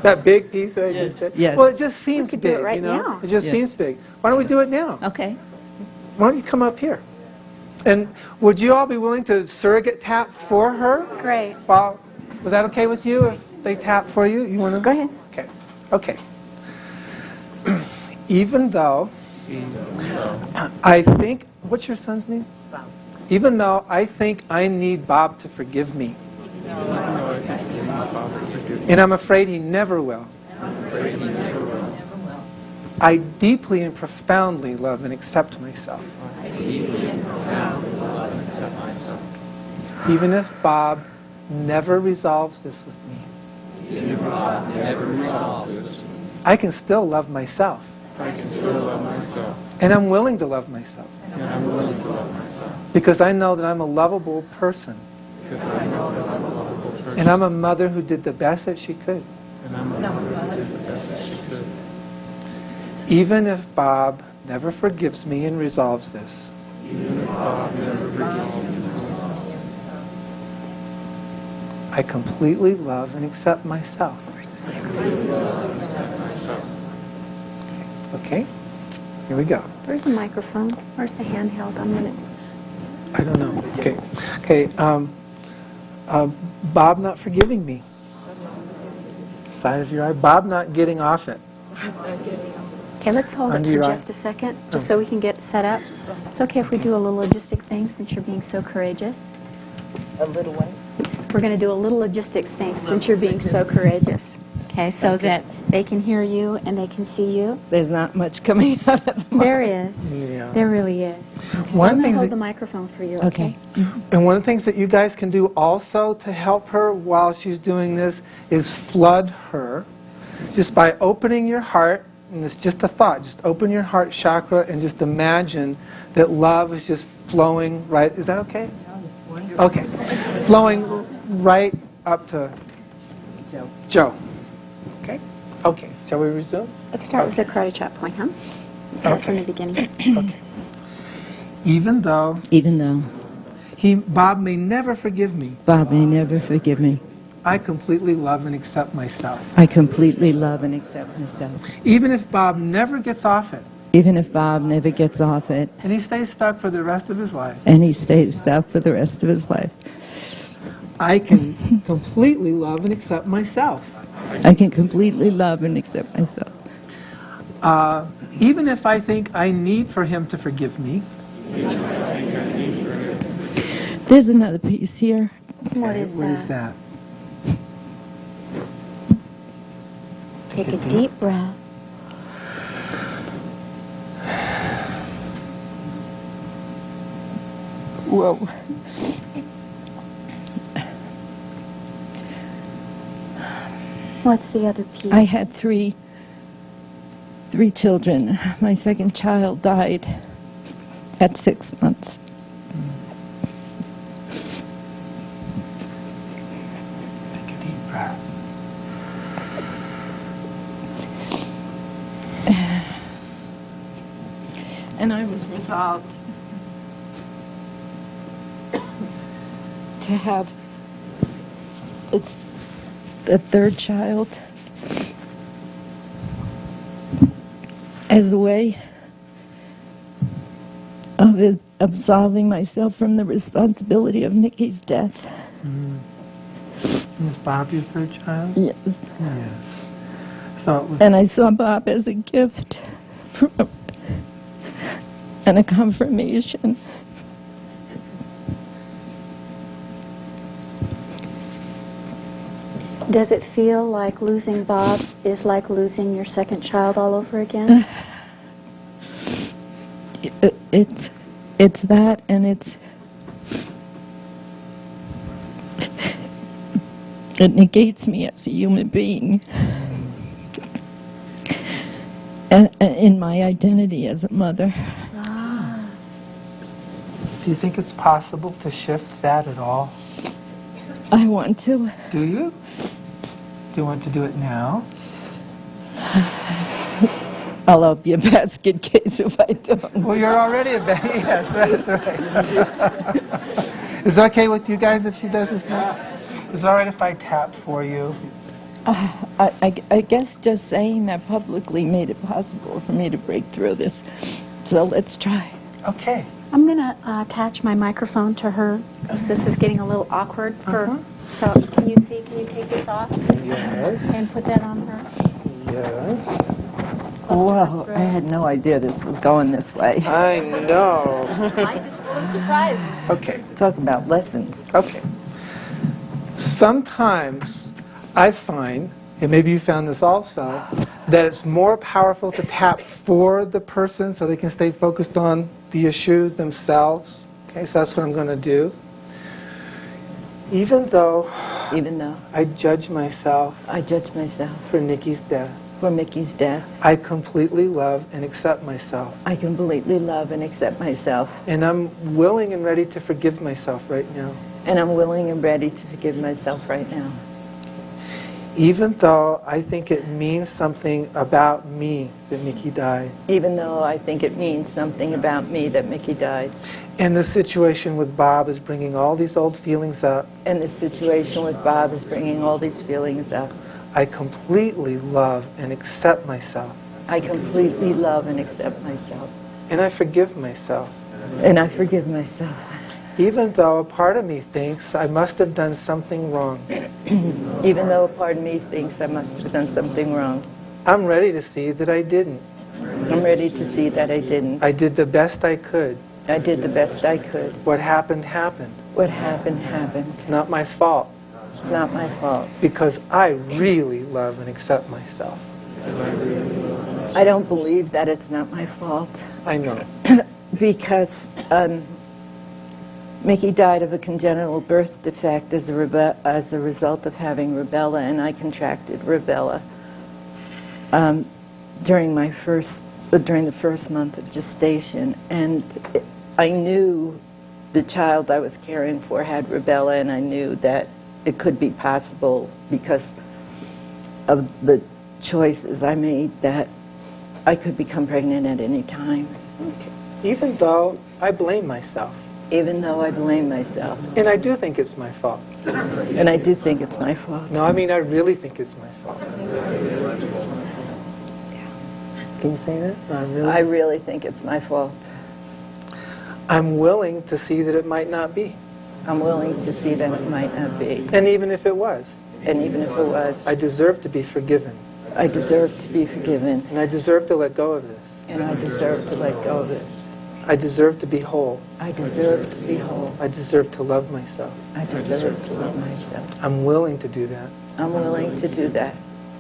that big piece that I just said. Yes. Well, it just seems could big, do it right now. It just Yes. seems big. Why don't we do it now? Okay. Why don't you come up here? And would you all be willing to surrogate tap for her? Great. Well, was that okay with you if they tap for you? You want to? Go ahead. Okay. Okay. Even though I think, what's your son's name? Bob. Even though I think I need Bob to forgive me. And I'm afraid he never will. I deeply and profoundly love and accept myself. Even if Bob never resolves this with me. I can still love myself. And I'm willing to love myself. Because I know that I'm a lovable person. And I'm a mother who did the best that she could. Even if Bob never forgives me and resolves this. I completely love and accept myself. Okay? Here we go. Where's the microphone? Where's the handheld? I'm going to... I don't know. Okay. Okay. Bob not forgiving me. Side of your eye. Bob not getting off it. Okay, let's hold Under it your for eye. just a second, just so we can get set up. It's okay if we do a little logistic thing since you're being so courageous. A little way. We're going to do a little logistics thing since you're being so courageous. Okay, so that they can hear you and they can see you. There's not much coming out of the There is. Yeah. There really is. So One I'm going thing to hold that- the microphone for you, Okay. okay? And one of the things that you guys can do also to help her while she's doing this is flood her just by opening your heart, and it's just a thought, just open your heart chakra and just imagine that love is just flowing right. Is that okay? Okay. Flowing right up to Joe. Okay? Okay. Shall we resume? Let's start with the karate chop point, huh? Start from the beginning. Okay. Even though Bob may never forgive me, Bob may never forgive me. I completely love and accept myself. I completely love and accept myself. Even if Bob never gets off it, Even if Bob never gets off it and he stays stuck for the rest of his life, and he stays stuck for the rest of his life, I can completely love and accept myself. I can completely love and accept myself. Even if I think I need for him to forgive me, There's another piece here. What is what is that? that? Take a deep breath. Whoa. What's the other piece? I had three children. My second child died at 6 months. Take a deep breath. And I was resolved to have the third child as a way of absolving myself from the responsibility of Mickey's death. Is Bob your third child? Yes. Yes. So it was, And I saw Bob as a gift and a confirmation. Does it feel like losing Bob is like losing your second child all over again? It's that, and it negates me as a human being and in my identity as a mother. do you think it's possible to shift that at all? I want to. Do you? Do you want to do it now? I'll be a basket case if I don't. Well, you're already a baby. Yes, that's right. Is it okay with you guys if she does this now? Is it all right if I tap for you? I guess just saying that publicly made it possible for me to break through this. So let's try. Okay. I'm going to attach my microphone to her because this is getting a little awkward for. So can you see? Can you take this off Yes. and put that on her? Yes. Whoa, I had no idea this was going this way. I know. Life is full of surprises. Okay. Talk about lessons. Okay. Sometimes I find, and maybe you found this also, that it's more powerful to tap for the person so they can stay focused on the issues themselves. Okay, so that's what I'm going to do. Even though I judge myself I judge myself for Nikki's death, for Mickey's death. I completely love and accept myself. I completely love and accept myself. And I'm willing and ready to forgive myself right now. And I'm willing and ready to forgive myself right now. Even though I think it means something about me that Mickey died. Even though I think it means something about me that Mickey died. And the situation with Bob is bringing all these old feelings up. And the situation with Bob is bringing all these feelings up. I completely love and accept myself. I completely love and accept myself. And I forgive myself. And I forgive myself. Even though a part of me thinks I must have done something wrong. Even though a part of me thinks I must have done something wrong. I'm ready to see that I didn't. I'm ready to see that I didn't. I did the best I could. I did the best I could. What happened, happened. What happened, happened. It's not my fault. It's not my fault. Because I really love and accept myself. I don't believe that it's not my fault. I know. Because Mickey died of a congenital birth defect as a result of having rubella, and I contracted rubella during the first month of gestation. And I knew the child I was caring for had rubella, and I knew that it could be possible because of the choices I made that I could become pregnant at any time. Even though I blame myself. Even though I blame myself. And I do think it's my fault. And I do think it's my fault. No, I mean, I really think it's my fault. Can you say that? No, I really think it's my fault. I'm willing to see that it might not be. I'm willing to see that it might not be. And even if it was. And even if it was. I deserve to be forgiven. I deserve to be forgiven. And I deserve to let go of this. And I deserve to let go of this. I deserve to be whole. I deserve to be whole. I deserve to love myself. I deserve to love myself. I'm willing to do that. I'm willing to do that.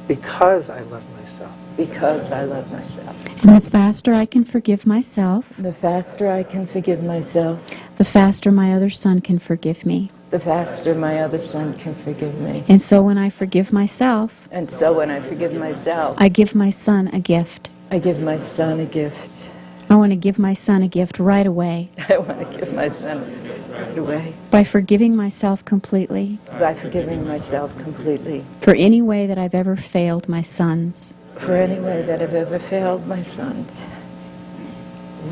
Because I love myself. Because I love myself. And the faster I can forgive myself, The faster I can forgive myself, the faster my other son can forgive me. the faster my other son can forgive me. And so when I forgive myself, And so when I forgive myself, I give my son a gift. I give my son a gift. I want to give my son a gift right away I want to give my son a gift right away by forgiving myself completely by forgiving myself completely for any way that I've ever failed my sons. for any way that I've ever failed my sons.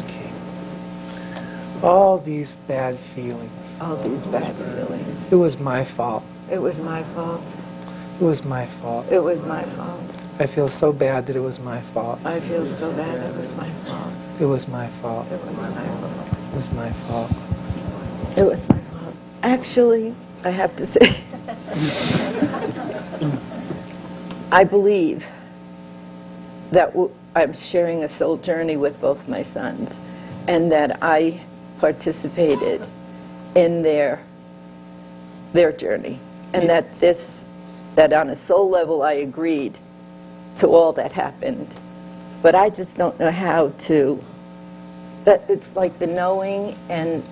Okay. All these bad feelings. All these bad feelings. It was my fault. It was my fault. It was my fault. It was my fault. I feel so bad that it was my fault. I feel so bad it was my fault. It was my fault. It was my fault. It was my fault. It was my fault. Actually, I have to say, I believe that I'm sharing a soul journey with both my sons, and that I participated in their journey, and that on a soul level I agreed to all that happened, but I just don't know how to. That it's like the knowing and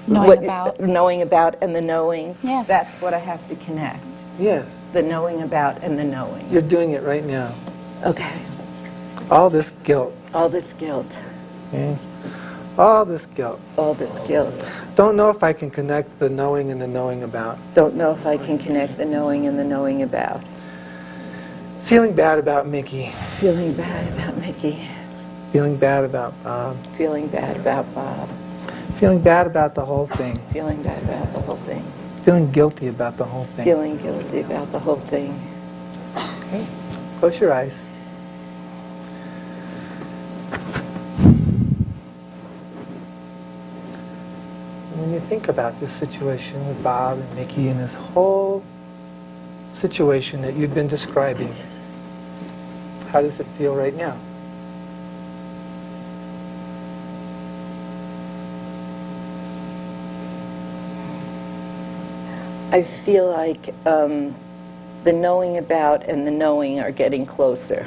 knowing about and the knowing. Yes. That's what I have to connect. Yes. The knowing about and the knowing. You're doing it right now. Okay. All this guilt. All this guilt. Yes. All this guilt. All this guilt. Don't know if I can connect the knowing and the knowing about. Don't know if I can connect the knowing and the knowing about. Feeling bad about Mickey. Feeling bad about Mickey. Feeling bad about Bob. Feeling bad about Bob. Feeling bad about the whole thing. Feeling bad about the whole thing. Feeling guilty about the whole thing. Feeling guilty about the whole thing. Okay. Close your eyes. When you think about this situation with Bob and Mickey and this whole situation that you've been describing, How does it feel right now? I feel like the knowing about and the knowing are getting closer,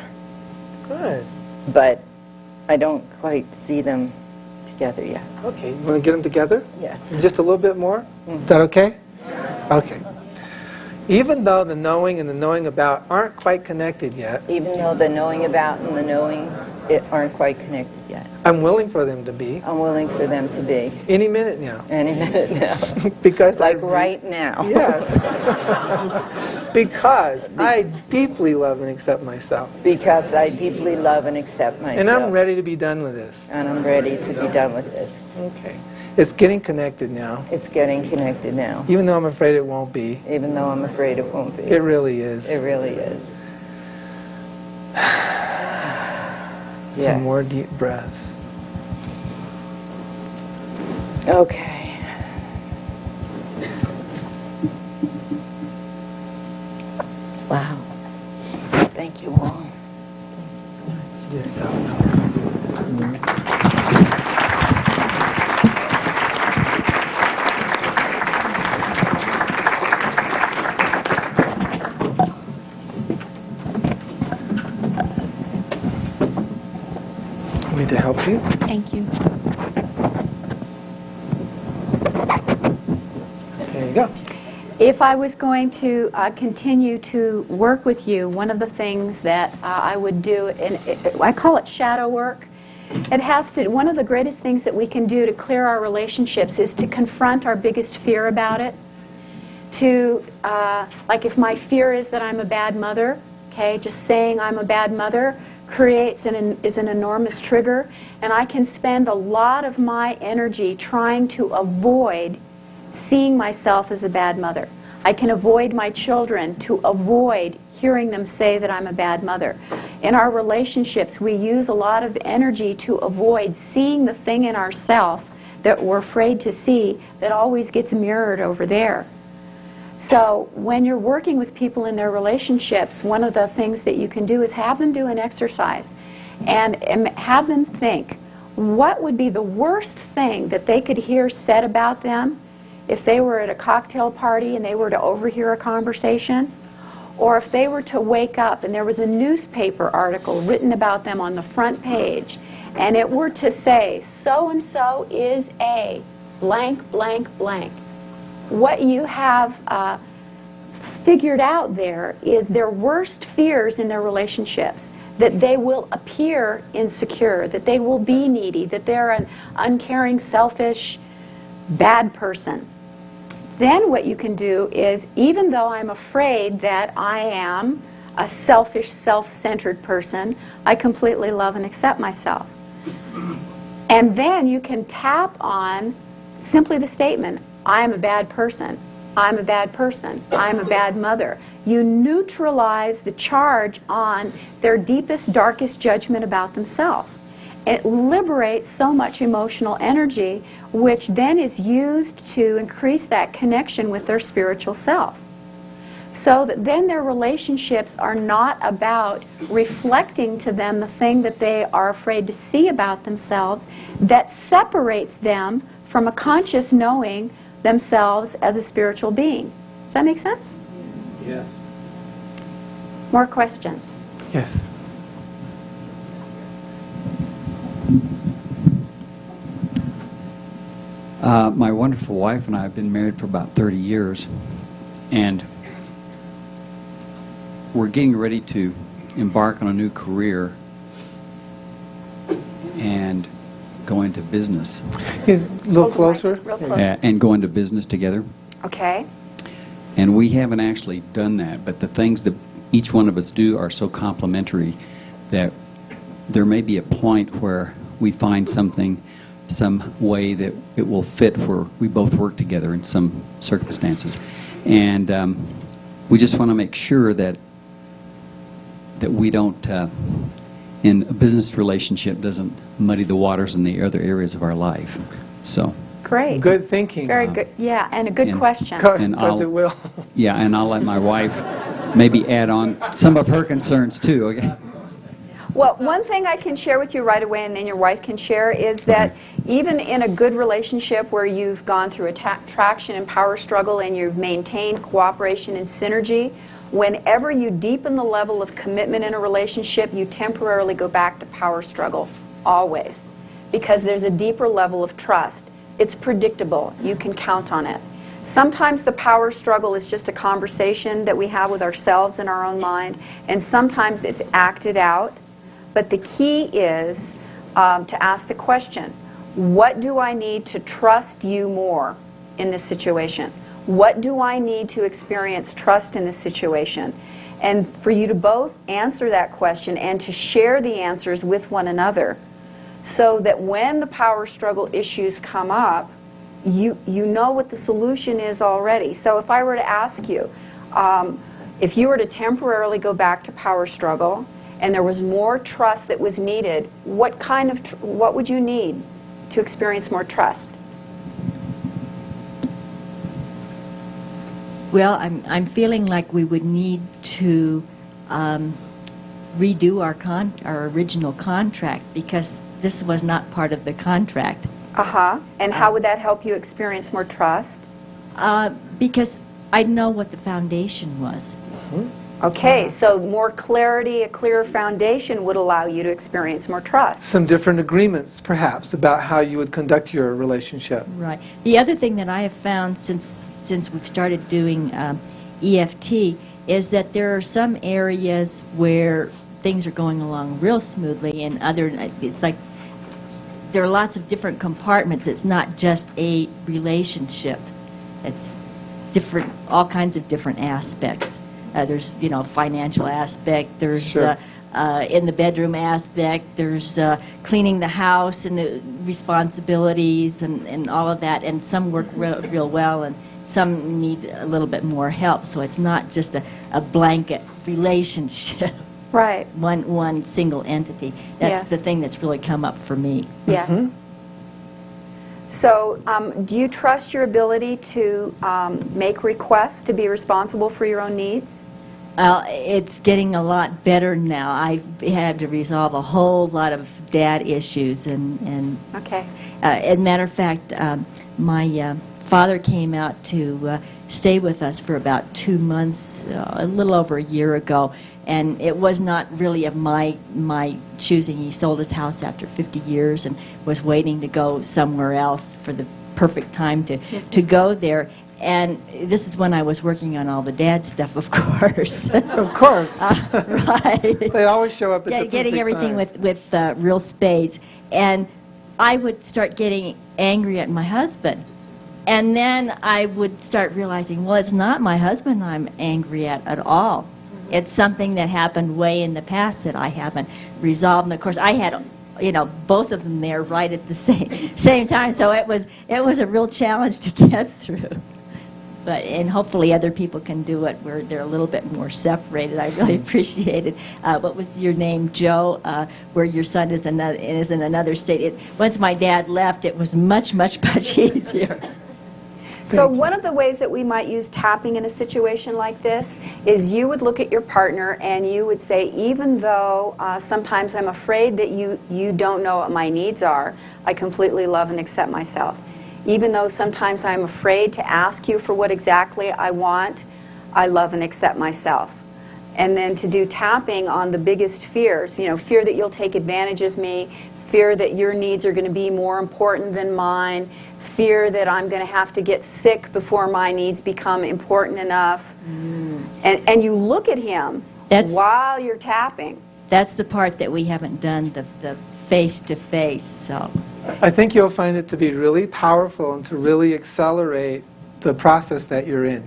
Good. but I don't quite see them together yet. Okay, you want to get them together? Yes. Just a little bit more? Is that okay? Okay. Even though the knowing and the knowing about aren't quite connected yet, Even though the knowing about and the knowing aren't quite connected yet, I'm willing for them to be I'm willing for them to be any minute now. any minute now. Because Like I, right now. Yes. Because I deeply love and accept myself. Because I deeply love and accept myself. And I'm ready to be done with this. And I'm ready to be done with this. Okay. It's getting connected now. It's getting connected now, Even though I'm afraid it won't be. even though I'm afraid it won't be. It really is. It really is. Some Yes. more deep breaths. Okay. Wow. Thank you all. Yes. Want me to help you? Thank you. There you go. If I was going to continue to work with you, one of the things that I would do, and I call it shadow work. It has to. One of the greatest things that we can do to clear our relationships is to confront our biggest fear about it. To like, if my fear is that I'm a bad mother, okay, just saying I'm a bad mother creates is an enormous trigger, and I can spend a lot of my energy trying to avoid seeing myself as a bad mother. I can avoid my children to avoid hearing them say that I'm a bad mother. In our relationships, we use a lot of energy to avoid seeing the thing in ourselves that we're afraid to see that always gets mirrored over there. So when you're working with people in their relationships, one of the things that you can do is have them do an exercise and have them think, what would be the worst thing that they could hear said about them if they were at a cocktail party and they were to overhear a conversation? Or if they were to wake up and there was a newspaper article written about them on the front page, and it were to say, so-and-so is a blank, blank, blank. What you have figured out there is their worst fears in their relationships, that they will appear insecure, that they will be needy, that they're an uncaring, selfish, bad person. Then what you can do is, even though I'm afraid that I am a selfish, self-centered person, I completely love and accept myself. And then you can tap on simply the statement, I am a bad person, I'm a bad person, I'm a bad mother. You neutralize the charge on their deepest, darkest judgment about themselves. It liberates so much emotional energy, which then is used to increase that connection with their spiritual self. So that then their relationships are not about reflecting to them the thing that they are afraid to see about themselves that separates them from a conscious knowing themselves as a spiritual being. Does that make sense? Yes. More questions? Yes. My wonderful wife and I have been married for about 30 years, and we're getting ready to embark on a new career and go into business. He's a little Hold the mic closer. real close. And go into business together. Okay. And we haven't actually done that, but the things that each one of us do are so complementary that there may be a point where we find something, some way that it will fit where we both work together in some circumstances. And we just want to make sure that we don't, in a business relationship, doesn't muddy the waters in the other areas of our life. So. Great. Good thinking. Very good. Yeah, and a good and- question. And Because it will. Yeah, and I'll let my wife maybe add on some of her concerns too, okay? Well, one thing I can share with you right away, and then your wife can share, is that even in a good relationship where you've gone through attraction and power struggle and you've maintained cooperation and synergy, whenever you deepen the level of commitment in a relationship, you temporarily go back to power struggle, always, because there's a deeper level of trust. It's predictable. You can count on it. Sometimes the power struggle is just a conversation that we have with ourselves in our own mind, and sometimes it's acted out. But the key is to ask the question, what do I need to trust you more in this situation? What do I need to experience trust in this situation? And for you to both answer that question and to share the answers with one another, so that when the power struggle issues come up, you know what the solution is already. So if I were to ask you, if you were to temporarily go back to power struggle and there was more trust that was needed, what would you need to experience more trust? Well, I'm feeling like we would need to redo our original contract, because this was not part of the contract. And how would that help you experience more trust? Because I know what the foundation was. Okay, so more clarity, a clearer foundation would allow you to experience more trust. Some different agreements, perhaps, about how you would conduct your relationship. Right. The other thing that I have found since we've started doing EFT is that there are some areas where things are going along real smoothly, and it's like there are lots of different compartments. It's not just a relationship. It's different, all kinds of different aspects. There's, financial aspect. There's Sure. in the bedroom aspect. There's cleaning the house and responsibilities and all of that. And some work real well, and some need a little bit more help. So it's not just a blanket relationship. Right. One single entity. That's Yes. the thing that's really come up for me. Yes. So do you trust your ability to make requests, to be responsible for your own needs? It's getting a lot better now. I've had to resolve a whole lot of dad issues, and Okay. as a matter of fact, my father came out to stay with us for about 2 months, a little over a year ago, and it was not really of my choosing. He sold his house after 50 years and was waiting to go somewhere else for the perfect time to go there. And this is when I was working on all the dad stuff, of course. Of course. Right. They always show up at the Getting perfect everything time. with real spades. And I would start getting angry at my husband. And then I would start realizing, well, it's not my husband I'm angry at all. It's something that happened way in the past that I haven't resolved. And of course, I had, both of them there right at the same time. So it was a real challenge to get through. And hopefully other people can do it where they're a little bit more separated. I really appreciate it. What was your name, Joe? Where your son is in another state. Once my dad left, it was much, much, much easier. So one of the ways that we might use tapping in a situation like this is you would look at your partner and you would say, even though sometimes I'm afraid that you don't know what my needs are, I completely love and accept myself. Even though sometimes I'm afraid to ask you for what exactly I want, I love and accept myself. And then to do tapping on the biggest fears, fear that you'll take advantage of me, fear that your needs are going to be more important than mine, fear that I'm going to have to get sick before my needs become important enough. And you look at him while you're tapping. That's the part that we haven't done, the face-to-face, so. I think you'll find it to be really powerful and to really accelerate the process that you're in.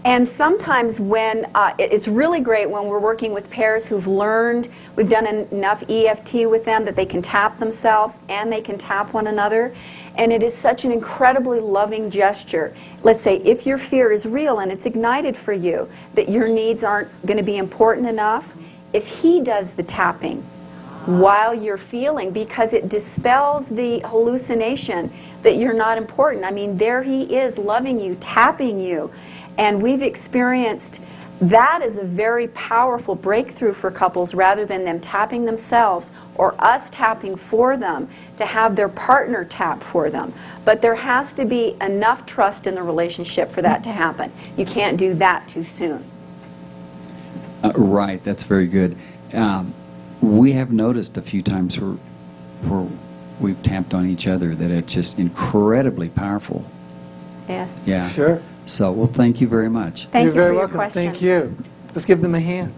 And sometimes when, it's really great when we're working with pairs who've learned, we've done enough EFT with them that they can tap themselves and they can tap one another. And it is such an incredibly loving gesture. Let's say if your fear is real and it's ignited for you, that your needs aren't going to be important enough, if he does the tapping while you're feeling, because it dispels the hallucination that you're not important. I mean, there he is loving you, tapping you. And we've experienced That is a very powerful breakthrough for couples, rather than them tapping themselves or us tapping for them, to have their partner tap for them. But there has to be enough trust in the relationship for that to happen. You can't do that too soon. Right, that's very good. We have noticed a few times where we've tapped on each other that it's just incredibly powerful. Yes. Yeah. Sure. So, well, thank you very much. Thank You're you very for your welcome. question. Thank you. Let's give them a hand.